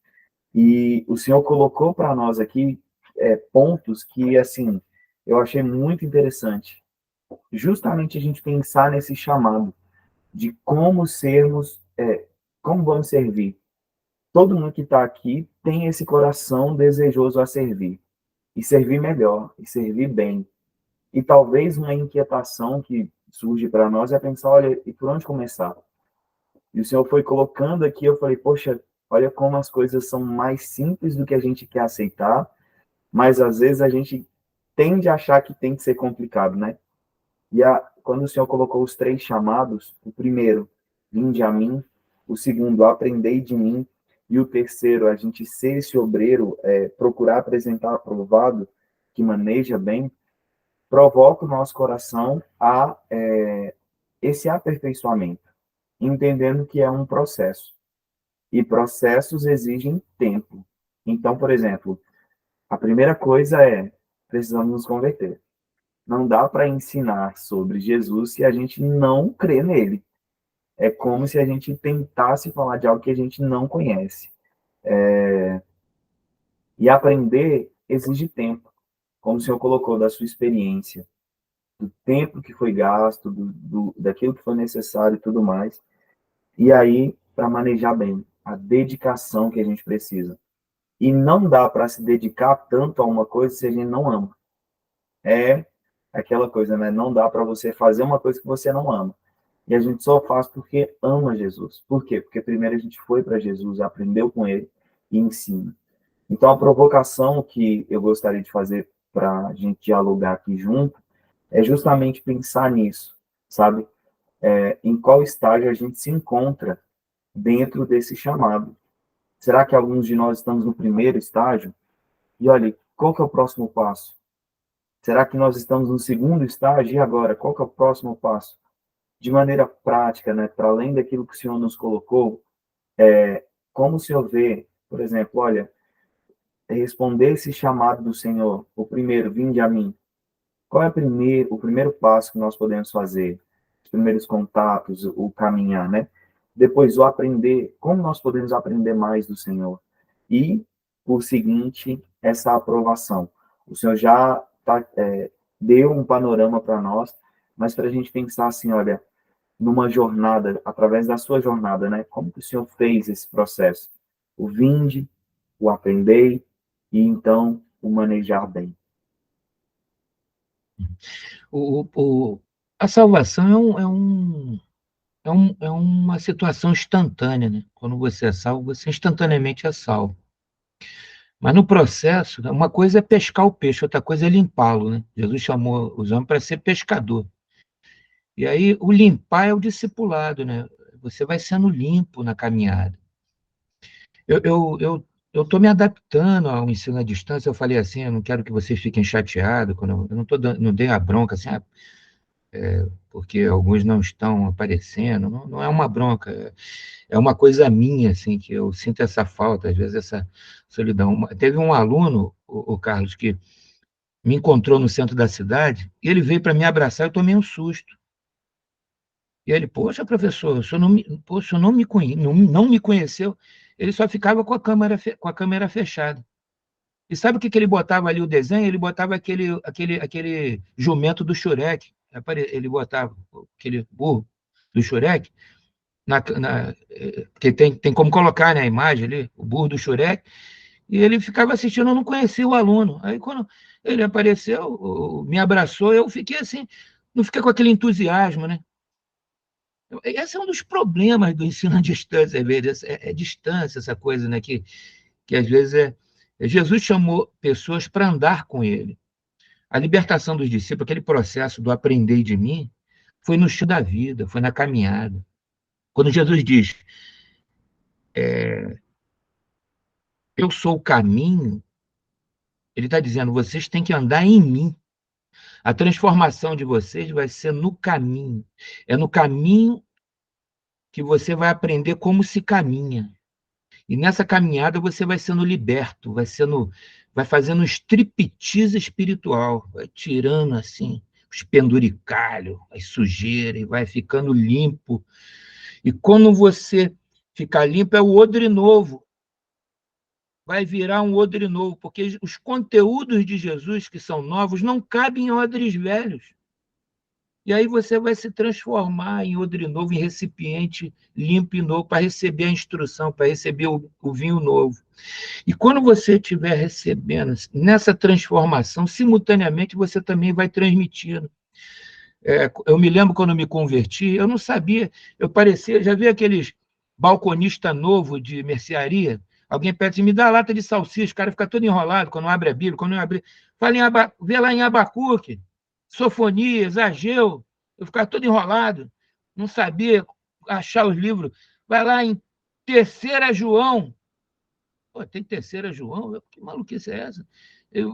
E o senhor colocou para nós aqui pontos que, assim, eu achei muito interessante. Justamente a gente pensar nesse chamado de como sermos, como vamos servir. Todo mundo que está aqui tem esse coração desejoso a servir, e servir melhor, e servir bem. E talvez uma inquietação que surge para nós é pensar, olha, e por onde começar? E o Senhor foi colocando aqui, eu falei, poxa, olha como as coisas são mais simples do que a gente quer aceitar, mas às vezes a gente tende a achar que tem que ser complicado, né? Quando o Senhor colocou os três chamados, o primeiro, vinde a mim, o segundo, aprendei de mim, e o terceiro, a gente ser esse obreiro, procurar apresentar aprovado, que maneja bem, provoca o nosso coração a esse aperfeiçoamento, entendendo que é um processo. E processos exigem tempo. Então, por exemplo, a primeira coisa é, precisamos nos converter. Não dá para ensinar sobre Jesus se a gente não crê nele. É como se a gente tentasse falar de algo que a gente não conhece. E aprender exige tempo, como o senhor colocou, da sua experiência, do tempo que foi gasto, daquilo que foi necessário e tudo mais. E aí, para manejar bem, a dedicação que a gente precisa. E não dá para se dedicar tanto a uma coisa se a gente não ama. É aquela coisa, né? Não dá para você fazer uma coisa que você não ama. E a gente só faz porque ama Jesus. Por quê? Porque primeiro a gente foi para Jesus, aprendeu com ele e ensina. Então, a provocação que eu gostaria de fazer para a gente dialogar aqui junto é justamente pensar nisso, sabe? Em qual estágio a gente se encontra dentro desse chamado. Será que alguns de nós estamos no primeiro estágio? E olha, qual que é o próximo passo? Será que nós estamos no segundo estágio? E agora, qual que é o próximo passo? De maneira prática, né, para além daquilo que o Senhor nos colocou, como o Senhor vê, por exemplo, olha, responder esse chamado do Senhor, o primeiro, vinde a mim. Qual é o primeiro passo que nós podemos fazer? Os primeiros contatos, o caminhar, né? Depois, o aprender, como nós podemos aprender mais do Senhor? E, por seguinte, essa aprovação. O Senhor já deu um panorama para nós, mas para a gente pensar assim, olha, numa jornada, através da sua jornada, né? Como que o Senhor fez esse processo? O vinde, o aprendei e então o manejar bem. O, o, a salvação é uma situação instantânea, né? Quando você é salvo, você instantaneamente é salvo. Mas no processo, uma coisa é pescar o peixe, outra coisa é limpá-lo, né? Jesus chamou os homens para ser pescador. E aí o limpar é o discipulado, né? Você vai sendo limpo na caminhada. Eu estou me adaptando ao ensino à distância. Eu falei assim, eu não quero que vocês fiquem chateados, quando eu não dei a bronca assim, porque alguns não estão aparecendo. Não, não é uma bronca, é uma coisa minha, assim, que eu sinto essa falta, às vezes essa solidão. Teve um aluno, o Carlos, que me encontrou no centro da cidade, e ele veio para me abraçar, eu tomei um susto. E ele, poxa, professor, o senhor não me conheceu? Ele só ficava com a câmera fechada. E sabe o que ele botava ali, o desenho? Ele botava aquele jumento do Shurek. Ele botava aquele burro do Shurek, porque tem como colocar, né, a imagem ali, o burro do Shurek, e ele ficava assistindo, eu não conhecia o aluno. Aí, quando ele apareceu, me abraçou, eu fiquei assim, não fiquei com aquele entusiasmo, né? Esse é um dos problemas do ensino à distância, às vezes, distância, essa coisa, né, que às vezes Jesus chamou pessoas para andar com ele. A libertação dos discípulos, aquele processo do aprender de mim, foi no chão da vida, foi na caminhada. Quando Jesus diz, eu sou o caminho, ele está dizendo, vocês têm que andar em mim. A transformação de vocês vai ser no caminho. É no caminho que você vai aprender como se caminha. E nessa caminhada você vai sendo liberto, vai fazendo um striptease espiritual, vai tirando assim os penduricalhos, as sujeiras, e vai ficando limpo. E quando você ficar limpo, é o odre novo. Vai virar um odre novo, porque os conteúdos de Jesus, que são novos, não cabem em odres velhos. E aí você vai se transformar em odre novo, em recipiente limpo e novo, para receber a instrução, para receber o vinho novo. E quando você estiver recebendo nessa transformação, simultaneamente você também vai transmitindo. Eu me lembro quando eu me converti, eu não sabia, eu parecia, já vi aqueles balconista novo de mercearia, alguém pede assim, me dá lata de salsicha, o cara fica todo enrolado quando abre a Bíblia, quando eu abri, fala vê lá em Abacuque, Sofonias, Ageu, eu ficava todo enrolado, não sabia achar os livros, vai lá em Terceira João, pô, tem Terceira João? Que maluquice é essa? Eu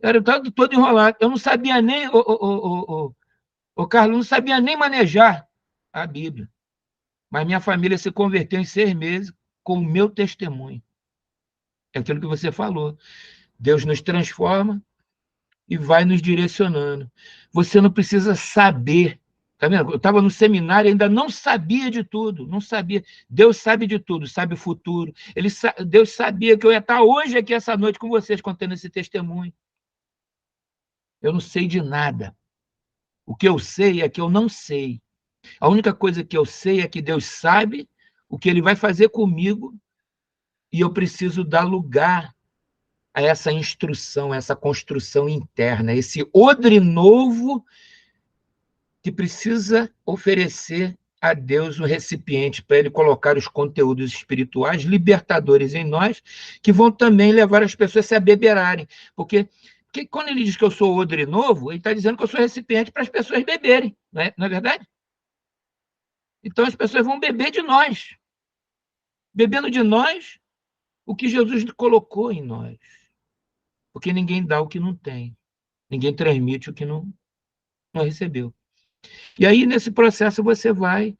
era todo enrolado. Eu não sabia nem, o Carlos, não sabia nem manejar a Bíblia. Mas minha família se converteu em 6 meses com o meu testemunho. É aquilo que você falou. Deus nos transforma e vai nos direcionando. Você não precisa saber. Tá vendo? Eu estava no seminário e ainda não sabia de tudo, não sabia. Deus sabe de tudo, sabe o futuro. Deus sabia que eu ia estar hoje aqui essa noite com vocês, contando esse testemunho. Eu não sei de nada. O que eu sei é que eu não sei. A única coisa que eu sei é que Deus sabe o que Ele vai fazer comigo e eu preciso dar lugar a essa instrução, a essa construção interna, esse odre novo que precisa oferecer a Deus o recipiente para ele colocar os conteúdos espirituais libertadores em nós, que vão também levar as pessoas a se abeberarem. Porque quando ele diz que eu sou odre novo, ele está dizendo que eu sou recipiente para as pessoas beberem, não é verdade? Então as pessoas vão beber de nós. Bebendo de nós o que Jesus colocou em nós. Porque ninguém dá o que não tem. Ninguém transmite o que não recebeu. E aí, nesse processo, você vai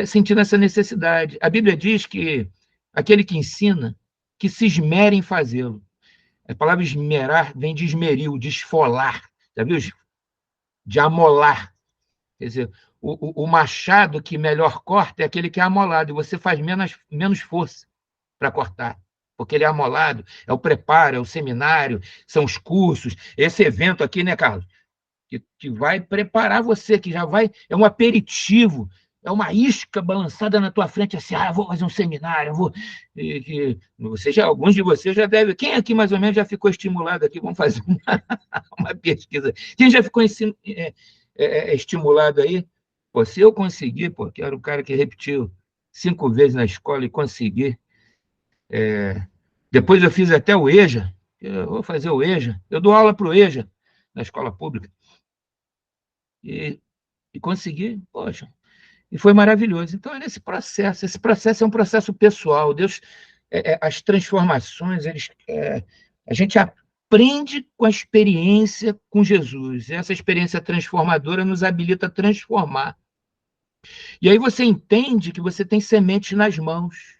sentindo essa necessidade. A Bíblia diz que aquele que ensina, que se esmere em fazê-lo. A palavra esmerar vem de esmeril, de esfolar, já viu? De amolar. Quer dizer, o machado que melhor corta é aquele que é amolado, e você faz menos força para cortar, porque ele é amolado, é o preparo, é o seminário, são os cursos, esse evento aqui, né, Carlos? Que vai preparar você, que já vai, é um aperitivo, é uma isca balançada na tua frente, assim, vou fazer um seminário, vou. Alguns de vocês já devem. Quem aqui mais ou menos já ficou estimulado aqui? Vamos fazer uma pesquisa. Quem já ficou estimulado aí? Pô, se eu conseguir, pô, que era o cara que repetiu 5 vezes na escola e consegui. Depois eu fiz até o EJA, eu vou fazer o EJA, eu dou aula para o EJA, na escola pública. E consegui, poxa, e foi maravilhoso. Então, é nesse processo, esse processo é um processo pessoal. Deus, as transformações, a gente aprende com a experiência com Jesus. Essa experiência transformadora nos habilita a transformar. E aí você entende que você tem sementes nas mãos.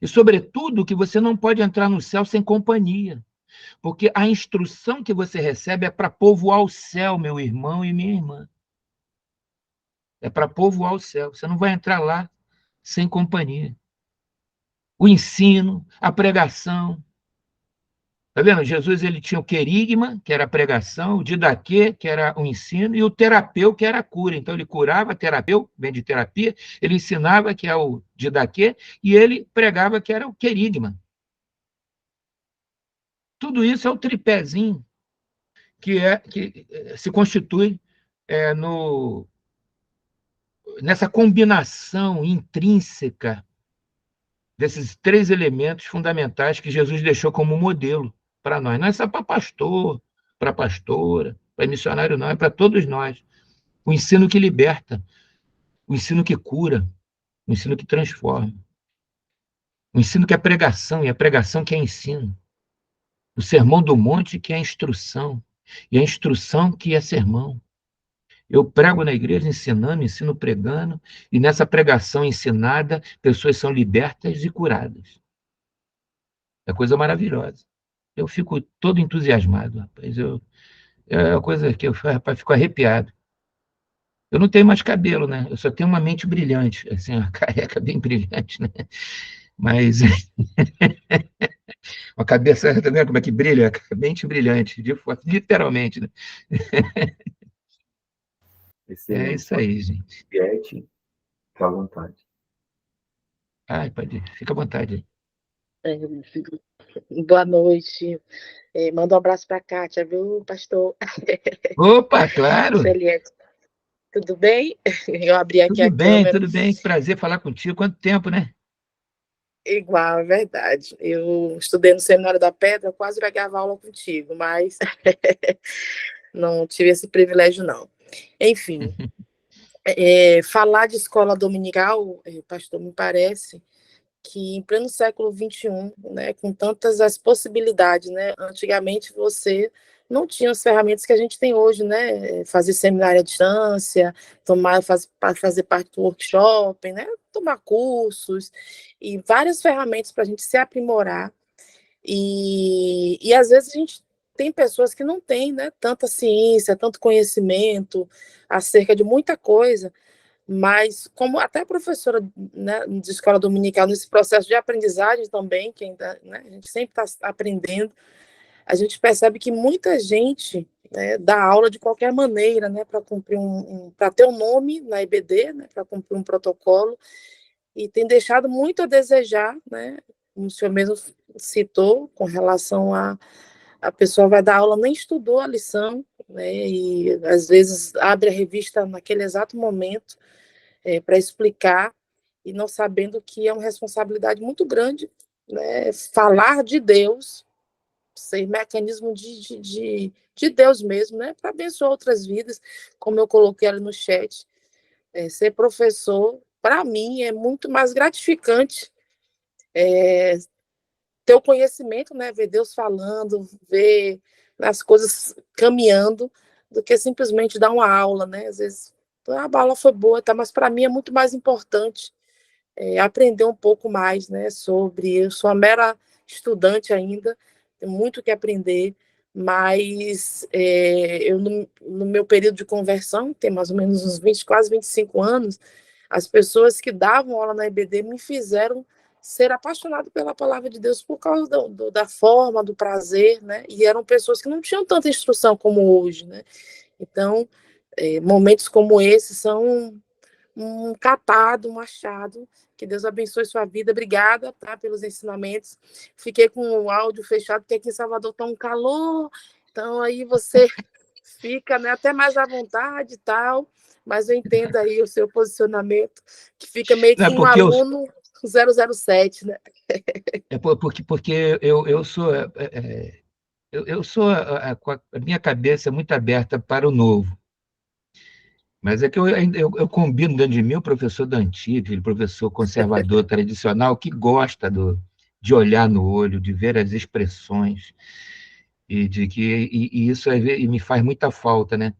E, sobretudo, que você não pode entrar no céu sem companhia. Porque a instrução que você recebe é para povoar o céu, meu irmão e minha irmã. É para povoar o céu. Você não vai entrar lá sem companhia. O ensino, a pregação, Tá vendo? Jesus ele tinha o querigma, que era a pregação, o didaquê, que era o ensino, e o terapeu, que era a cura. Então, ele curava, terapeu, vem de terapia, ele ensinava, que é o didaquê, e ele pregava, que era o querigma. Tudo isso é o tripézinho que se constitui no, nessa combinação intrínseca desses três elementos fundamentais que Jesus deixou como modelo para nós. Não é só para pastor, para pastora, para missionário, não, é para todos nós. O ensino que liberta, o ensino que cura, o ensino que transforma, o ensino que é pregação, e a pregação que é ensino, o sermão do monte que é instrução, e a instrução que é sermão. Eu prego na igreja ensinando, ensino pregando, e nessa pregação ensinada, pessoas são libertas e curadas. É coisa maravilhosa. Eu fico todo entusiasmado, rapaz. É uma coisa que eu rapaz, fico arrepiado. Eu não tenho mais cabelo, né? Eu só tenho uma mente brilhante, assim, uma careca bem brilhante, né? Mas uma cabeça, tá vendo como é que brilha? Mente brilhante, literalmente, né? É Excelente. isso aí, gente. Piete, fica à vontade. Ai, pode, fica à vontade aí. É, boa noite. Manda um abraço para a Kátia, viu, pastor? Opa, claro! Celiette, tudo bem? Eu abri aqui Tudo a bem, câmera. tudo bem. Prazer falar contigo. Quanto tempo, né? Igual, é verdade. Eu estudei no Seminário da Pedra, quase pegava aula contigo, mas não tive esse privilégio, não. Enfim, falar de escola dominical, pastor, me parece que em pleno século XXI, né, com tantas as possibilidades, né, antigamente você não tinha as ferramentas que a gente tem hoje, né, fazer seminário à distância, fazer parte do workshop, né, tomar cursos, e várias ferramentas para a gente se aprimorar, e às vezes a gente tem pessoas que não têm, né, tanta ciência, tanto conhecimento acerca de muita coisa, mas como até professora, né, de escola dominical, nesse processo de aprendizagem também, que ainda, né, a gente sempre está aprendendo, a gente percebe que muita gente, né, dá aula de qualquer maneira, né, para cumprir para ter um nome na EBD, né, para cumprir um protocolo, e tem deixado muito a desejar, né, como o senhor mesmo citou, com relação a pessoa vai dar aula, nem estudou a lição, né, e às vezes abre a revista naquele exato momento, para explicar, e não sabendo que é uma responsabilidade muito grande, né, falar de Deus, ser mecanismo de Deus mesmo, né, para abençoar outras vidas, como eu coloquei ali no chat. Ser professor, para mim, é muito mais gratificante, ter o conhecimento, né, ver Deus falando, ver as coisas caminhando, do que simplesmente dar uma aula, né? Às vezes a aula foi boa, tá, mas para mim é muito mais importante aprender um pouco mais, né, sobre. Eu sou uma mera estudante ainda, tenho muito que aprender, mas eu, no meu período de conversão, tem mais ou menos uns 20, quase 25 anos, as pessoas que davam aula na EBD me fizeram ser apaixonado pela palavra de Deus por causa da forma, do prazer, né? E eram pessoas que não tinham tanta instrução como hoje, né? Então, momentos como esse são um catado, um achado. Que Deus abençoe sua vida. Obrigada, tá, pelos ensinamentos. Fiquei com o áudio fechado, porque aqui em Salvador está um calor. Então, aí você fica, né, até mais à vontade e tal. Mas eu entendo aí o seu posicionamento, que fica meio Não, que é um aluno 007, né? porque eu sou eu sou com a minha cabeça muito aberta para o novo. Mas é que eu combino dentro de mim o professor da antiga, aquele professor conservador, tradicional, que gosta de olhar no olho, de ver as expressões, e isso e me faz muita falta, né?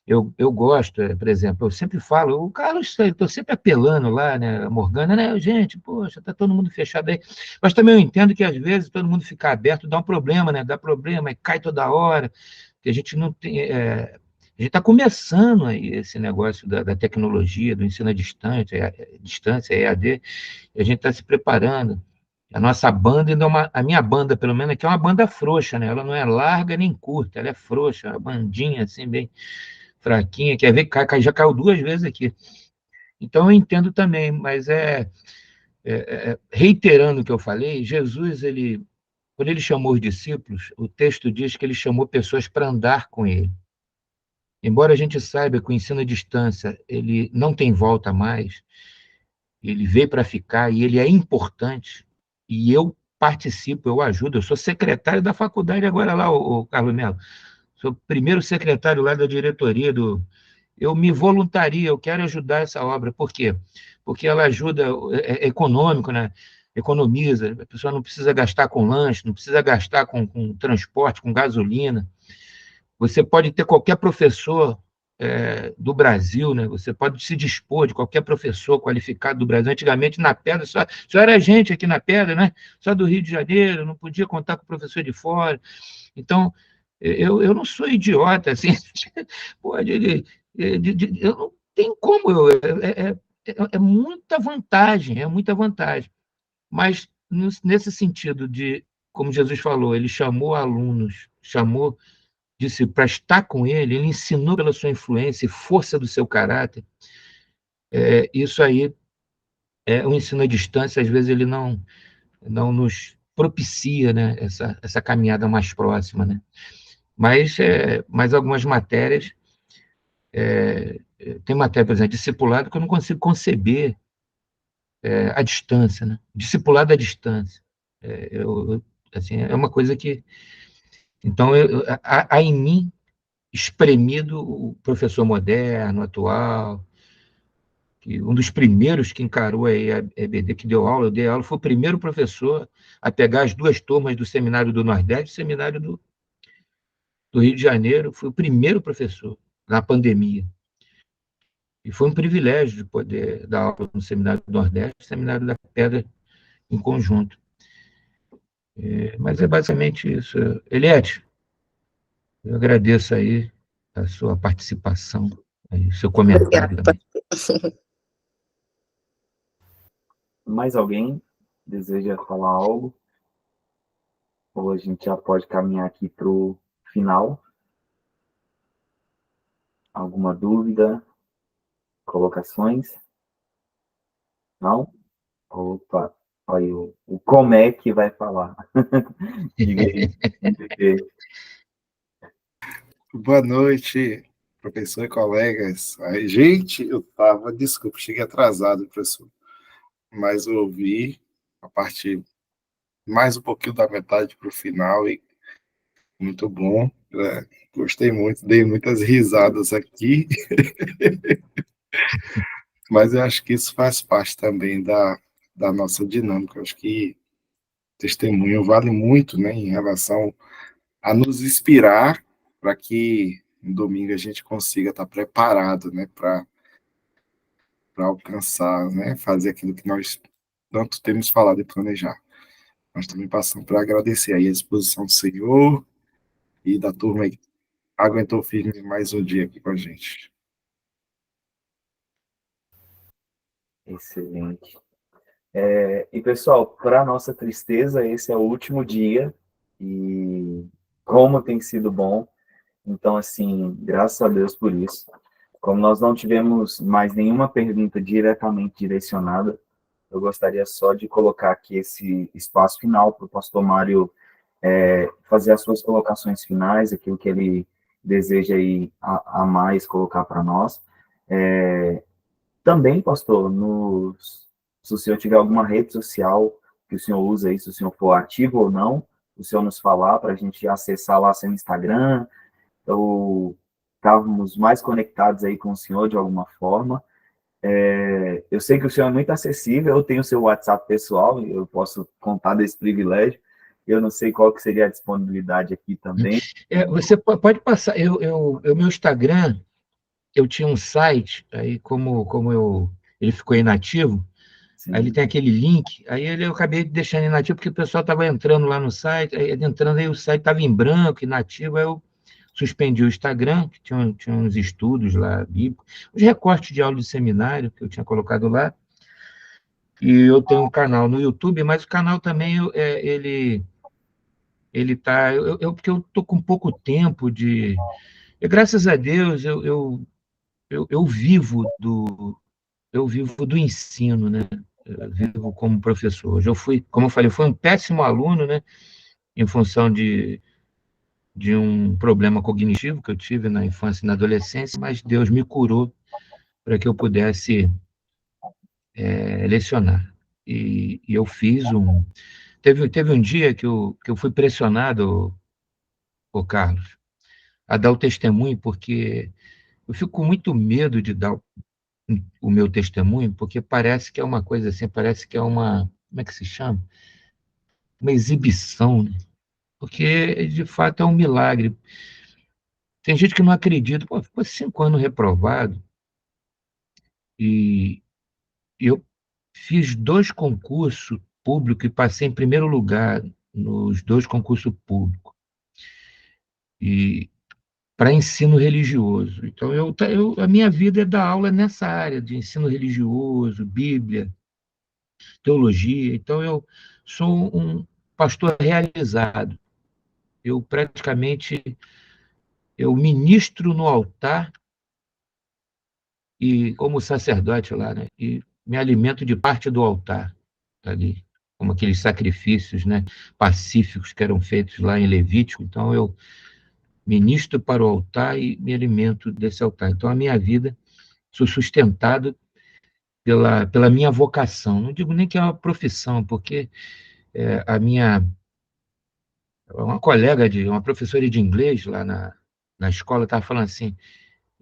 Eu gosto, por exemplo, eu sempre falo, o Carlos, eu estou sempre apelando lá, né, a Morgana, né, gente, poxa, está todo mundo fechado aí. Mas também eu entendo que às vezes todo mundo ficar aberto dá um problema, né? Dá problema, e cai toda hora, que a gente não tem. A gente está começando aí esse negócio da tecnologia, do ensino à distância, EAD, e a gente está se preparando. A nossa banda ainda a minha banda, pelo menos, aqui é uma banda frouxa, né? Ela não é larga nem curta, ela é frouxa, uma bandinha assim, bem fraquinha, quer ver, já caiu 2 vezes aqui. Então eu entendo também, mas reiterando o que eu falei, Jesus, quando ele chamou os discípulos, o texto diz que ele chamou pessoas para andar com ele. Embora a gente saiba que o ensino à distância ele não tem volta mais, ele veio para ficar e ele é importante, e eu participo, eu ajudo, eu sou secretário da faculdade agora lá, o Carlos Melo, sou o primeiro secretário lá da diretoria eu me voluntario, eu quero ajudar essa obra. Por quê? Porque ela ajuda, é econômico, né? Economiza, a pessoa não precisa gastar com lanche, não precisa gastar com transporte, com gasolina. Você pode ter qualquer professor do Brasil, né? Você pode se dispor de qualquer professor qualificado do Brasil. Antigamente, na Pedra, só era gente aqui na Pedra, né? Só do Rio de Janeiro, não podia contar com professor de fora. Então, eu não sou idiota, assim, pode, eu não tenho como, é muita vantagem, mas nesse sentido de, como Jesus falou, ele chamou alunos, chamou discípulos para estar com ele ensinou pela sua influência e força do seu caráter, isso aí o ensino à distância, às vezes ele não nos propicia, né, essa caminhada mais próxima, né? Mas algumas matérias, tem matéria, por exemplo, discipulado, que eu não consigo conceber à distância, né? Discipulado à distância. Assim, é uma coisa que... Então, há em mim espremido o professor moderno, atual, que um dos primeiros que encarou a EBD, que deu aula, eu dei aula, foi o primeiro professor a pegar as 2 turmas do Seminário do Nordeste e o Seminário do Rio de Janeiro, fui o primeiro professor na pandemia. E foi um privilégio de poder dar aula no Seminário do Nordeste e no Seminário da Pedra em conjunto. Mas é basicamente isso. Eliette, eu agradeço aí a sua participação, aí, o seu comentário Obrigada. também. Mais alguém deseja falar algo? Ou a gente já pode caminhar aqui para o final? Alguma dúvida? Colocações? Não? Opa, aí o como é que vai falar? Diga aí. Boa noite, professor e colegas. Aí, gente, desculpa, cheguei atrasado, professor, mas eu ouvi a parte mais um pouquinho da metade para o final e muito bom. Gostei muito, dei muitas risadas aqui, mas eu acho que isso faz parte também da nossa dinâmica. Eu acho que testemunho vale muito, né, em relação a nos inspirar para que no domingo a gente consiga estar preparado, né, para alcançar, né, fazer aquilo que nós tanto temos falado e planejar. Nós também passamos para agradecer aí a disposição do Senhor e da turma aí que aguentou firme mais um dia aqui com a gente. Excelente. E, pessoal, para nossa tristeza, esse é o último dia e como tem sido bom. Então, assim, graças a Deus por isso. Como nós não tivemos mais nenhuma pergunta diretamente direcionada, eu gostaria só de colocar aqui esse espaço final para o pastor Mário fazer as suas colocações finais, aquilo que ele deseja aí a mais colocar para nós. Também, pastor, se o senhor tiver alguma rede social que o senhor usa aí, se o senhor for ativo ou não, o senhor nos falar para a gente acessar lá seu Instagram, ou estávamos mais conectados aí com o senhor de alguma forma. Eu sei que o senhor é muito acessível, eu tenho o seu WhatsApp pessoal, eu posso contar desse privilégio, eu não sei qual que seria a disponibilidade aqui também. Você pode passar, meu Instagram, eu tinha um site, aí ele ficou inativo, Sim. aí ele tem aquele link, aí eu acabei deixando inativo, porque o pessoal estava entrando lá no site, aí o site estava em branco, inativo, aí eu suspendi o Instagram, que tinha uns estudos lá, bíblicos, os recortes de aula de seminário que eu tinha colocado lá, E eu tenho um canal no YouTube, mas o canal também, ele tá... porque eu estou com pouco tempo de... graças a Deus, eu vivo do ensino, né? Eu vivo como professor. Hoje eu fui, como eu falei, fui um péssimo aluno, né? Em função de um problema cognitivo que eu tive na infância e na adolescência, mas Deus me curou para que eu pudesse lecionar. E eu fiz um... Teve um dia que eu fui pressionado, ô Carlos, a dar o testemunho, porque eu fico com muito medo de dar o meu testemunho, porque parece que é uma coisa assim, parece que é uma... Como é que se chama? Uma exibição, né? Porque, de fato, é um milagre. Tem gente que não acredita. Pô, ficou 5 anos reprovado e eu fiz 2 concursos públicos e passei em primeiro lugar nos 2 concursos públicos e para ensino religioso. Então, a minha vida é dar aula nessa área de ensino religioso, Bíblia, teologia. Então, eu sou um pastor realizado. Eu praticamente eu ministro no altar e como sacerdote lá, né? E me alimento de parte do altar ali, como aqueles sacrifícios, né, pacíficos que eram feitos lá em Levítico. Então eu ministro para o altar e me alimento desse altar. Então a minha vida sou sustentado pela minha vocação. Não digo nem que é uma profissão, porque a minha uma colega de uma professora de inglês lá na escola estava falando assim,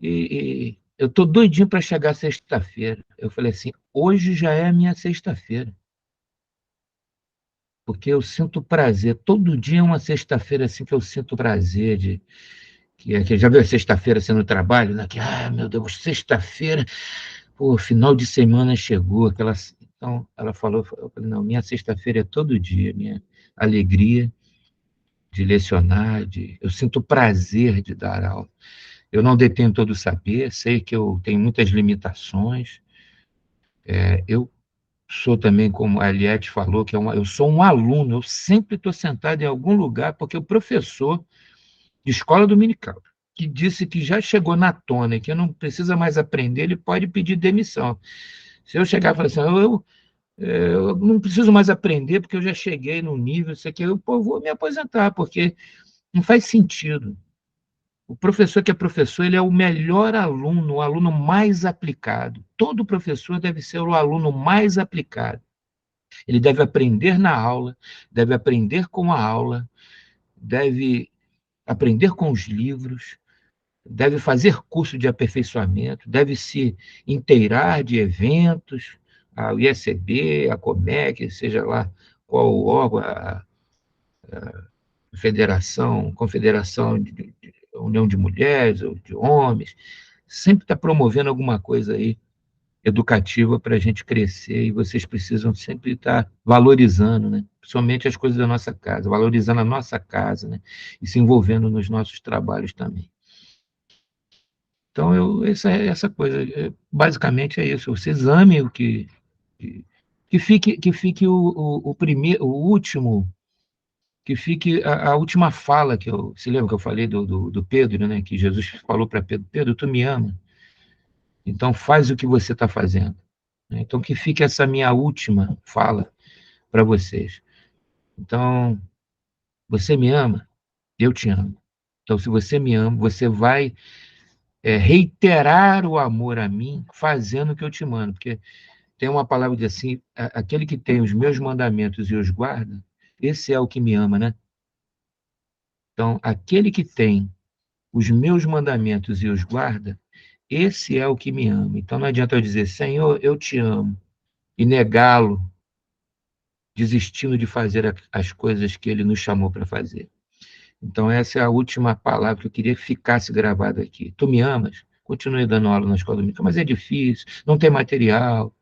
e eu tô doidinho para chegar sexta-feira. Eu falei assim, hoje já é a minha sexta-feira, porque eu sinto prazer. Todo dia é uma sexta-feira assim que eu sinto prazer que já viu a sexta-feira sendo trabalho, né? Que, meu Deus, sexta-feira, pô, final de semana chegou, então ela falou, eu falei, não, minha sexta-feira é todo dia, minha alegria de lecionar, eu sinto prazer de dar aula. Eu não detenho todo o saber, sei que eu tenho muitas limitações. Eu sou também, como a Eliette falou, eu sou um aluno, eu sempre estou sentado em algum lugar, porque o professor de escola dominical, que disse que já chegou na tona e que não precisa mais aprender, ele pode pedir demissão. Se eu chegar e falar assim, eu não preciso mais aprender, porque eu já cheguei no nível, isso aqui, eu vou me aposentar, porque não faz sentido. O professor que é professor, ele é o melhor aluno, o aluno mais aplicado. Todo professor deve ser o aluno mais aplicado. Ele deve aprender na aula, deve aprender com a aula, deve aprender com os livros, deve fazer curso de aperfeiçoamento, deve se inteirar de eventos, a IECB, a Comec, seja lá qual o órgão, a federação, confederação de União de Mulheres ou de Homens, sempre está promovendo alguma coisa aí educativa para a gente crescer, e vocês precisam sempre estar valorizando, né? Principalmente as coisas da nossa casa, valorizando a nossa casa, né? E se envolvendo nos nossos trabalhos também. Então, essa coisa, basicamente é isso. Vocês amem o que fique o primeiro, o último, que fique a última fala se lembra que eu falei do Pedro, né? Que Jesus falou para Pedro, Pedro, tu me ama, então faz o que você está fazendo. Então, que fique essa minha última fala para vocês. Então, você me ama? Eu te amo. Então, se você me ama, você vai reiterar o amor a mim, fazendo o que eu te mando. Porque tem uma palavra que diz assim, aquele que tem os meus mandamentos e os guarda, esse é o que me ama, né? Então, aquele que tem os meus mandamentos e os guarda, esse é o que me ama. Então, não adianta eu dizer, Senhor, eu te amo, e negá-lo, desistindo de fazer as coisas que ele nos chamou para fazer. Então, essa é a última palavra que eu queria que ficasse gravada aqui. Tu me amas? Continue dando aula na escola dominical, mas é difícil, não tem material,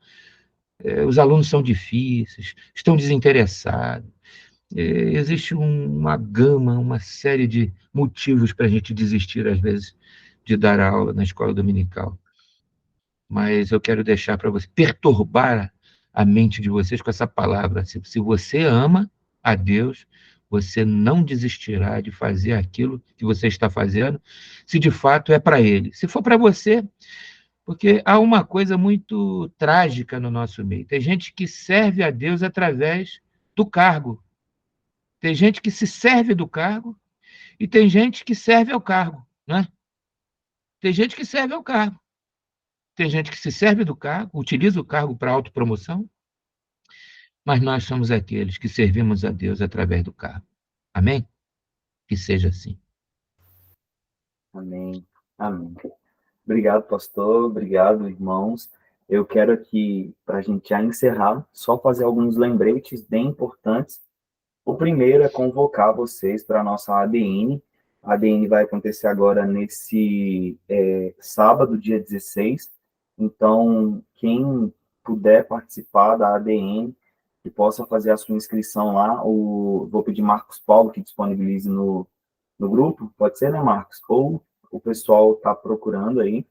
os alunos são difíceis, estão desinteressados. Existe uma gama, uma série de motivos para a gente desistir, às vezes, de dar aula na escola dominical. Mas eu quero deixar para você perturbar a mente de vocês com essa palavra. Se você ama a Deus, você não desistirá de fazer aquilo que você está fazendo, se de fato é para Ele. Se for para você, porque há uma coisa muito trágica no nosso meio. Tem gente que serve a Deus através do cargo. Tem gente que se serve do cargo e tem gente que serve ao cargo, né? Tem gente que serve ao cargo. Tem gente que se serve do cargo, utiliza o cargo para autopromoção, mas nós somos aqueles que servimos a Deus através do cargo. Amém? Que seja assim. Amém. Amém. Obrigado, pastor. Obrigado, irmãos. Eu quero aqui, para a gente já encerrar, só fazer alguns lembretes bem importantes. O primeiro é convocar vocês para a nossa ADN. A ADN vai acontecer agora nesse sábado, dia 16. Então, quem puder participar da ADN, que possa fazer a sua inscrição lá, vou pedir Marcos Paulo que disponibilize no grupo, pode ser, né, Marcos? Ou o pessoal está procurando aí,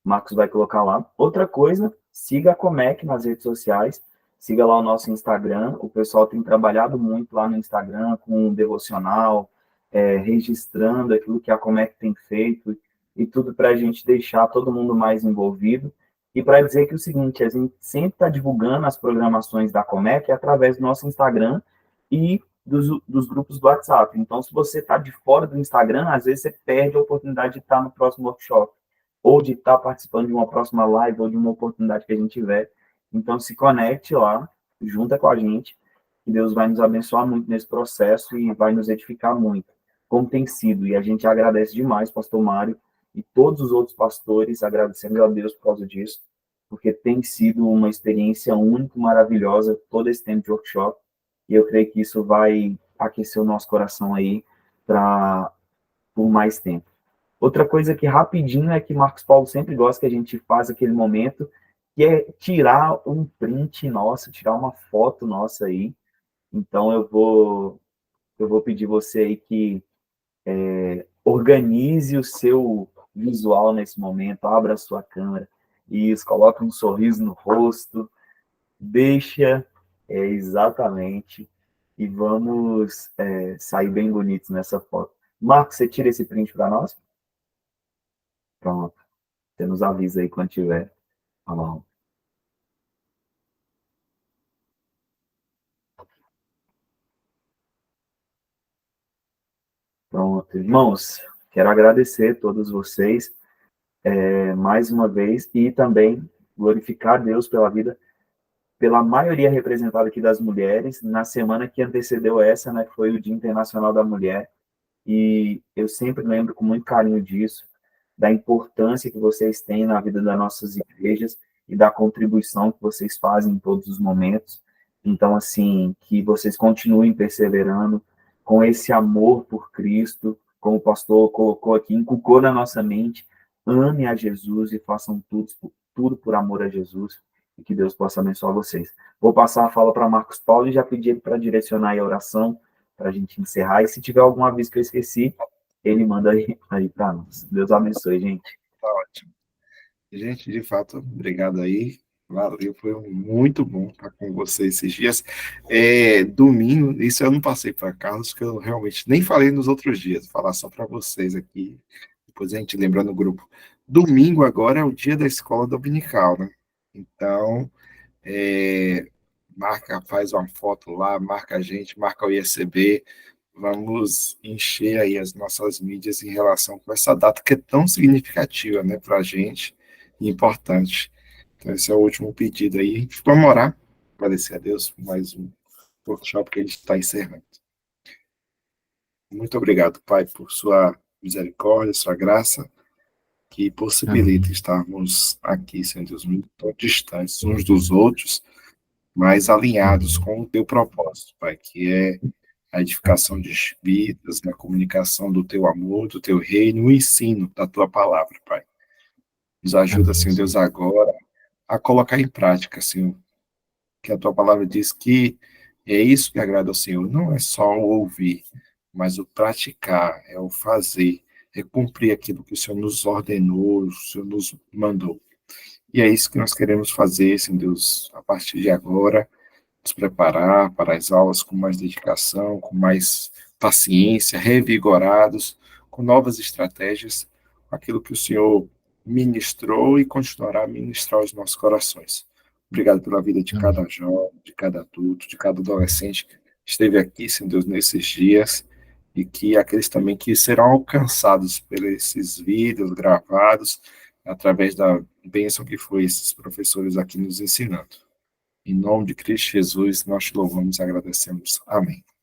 Marcos vai colocar lá. Outra coisa, siga a Comec nas redes sociais, siga lá o nosso Instagram, o pessoal tem trabalhado muito lá no Instagram com um devocional, registrando aquilo que a Comec tem feito, e tudo para a gente deixar todo mundo mais envolvido. E para dizer que o seguinte, a gente sempre está divulgando as programações da Comec através do nosso Instagram e dos grupos do WhatsApp. Então, se você está de fora do Instagram, às vezes você perde a oportunidade de estar no próximo workshop, ou de estar participando de uma próxima live, ou de uma oportunidade que a gente tiver. Então, se conecte lá, junta com a gente, que Deus vai nos abençoar muito nesse processo e vai nos edificar muito, como tem sido. E a gente agradece demais, pastor Mário, e todos os outros pastores, agradecendo a Deus por causa disso, porque tem sido uma experiência única, maravilhosa, todo esse tempo de workshop, e eu creio que isso vai aquecer o nosso coração aí por mais tempo. Outra coisa que rapidinho é que Marcos Paulo sempre gosta que a gente faz aquele momento, que é tirar um print nosso, tirar uma foto nossa aí. Então eu vou pedir você aí que organize o seu visual nesse momento, abra a sua câmera, isso, coloca um sorriso no rosto, deixa exatamente, e vamos sair bem bonitos nessa foto. Marcos, você tira esse print para nós? Pronto. Você nos avisa aí quando tiver. Tá. Pronto. Irmãos, quero agradecer a todos vocês mais uma vez e também glorificar a Deus pela vida, pela maioria representada aqui das mulheres. Na semana que antecedeu essa, né, foi o Dia Internacional da Mulher, e eu sempre lembro com muito carinho disso, da importância que vocês têm na vida das nossas igrejas e da contribuição que vocês fazem em todos os momentos. Então, assim, que vocês continuem perseverando com esse amor por Cristo, como o pastor colocou aqui, inculcou na nossa mente, ame a Jesus e façam tudo por amor a Jesus, e que Deus possa abençoar vocês. Vou passar a fala para Marcos Paulo e já pedir ele para direcionar aí a oração, para a gente encerrar, e se tiver algum aviso que eu esqueci, ele manda aí para nós. Deus abençoe, gente. Tá ótimo. Gente, de fato, obrigado aí. Valeu, foi muito bom estar com você esses dias. Domingo, isso eu não passei para Carlos, que eu realmente nem falei nos outros dias, vou falar só para vocês aqui, depois a gente lembra no grupo. Domingo agora é o dia da escola dominical, né? Então, faz uma foto lá, marca a gente, marca o ISB, vamos encher aí as nossas mídias em relação com essa data que é tão significativa, né, para a gente e importante. Então, esse é o último pedido aí. Vamos orar, agradecer a Deus por mais um workshop que a gente está encerrando. Muito obrigado, Pai, por sua misericórdia, sua graça, que possibilita estarmos aqui, Senhor Deus, muito distantes uns dos outros, mas alinhados com o teu propósito, Pai, que é a edificação de vidas, na comunicação do teu amor, do teu reino, o ensino da tua palavra, Pai. Nos ajuda, Senhor Deus, agora a colocar em prática, Senhor, que a tua palavra diz que é isso que agrada ao Senhor, não é só o ouvir, mas o praticar, é o fazer, é cumprir aquilo que o Senhor nos ordenou, o Senhor nos mandou. E é isso que nós queremos fazer, Senhor Deus, a partir de agora, nos preparar para as aulas com mais dedicação, com mais paciência, revigorados, com novas estratégias, com aquilo que o Senhor ministrou e continuará a ministrar aos nossos corações. Obrigado pela vida de cada jovem, de cada adulto, de cada adolescente que esteve aqui, Senhor Deus, nesses dias, e que aqueles também que serão alcançados por esses vídeos gravados, através da bênção que foi esses professores aqui nos ensinando. Em nome de Cristo Jesus, nós te louvamos e agradecemos. Amém.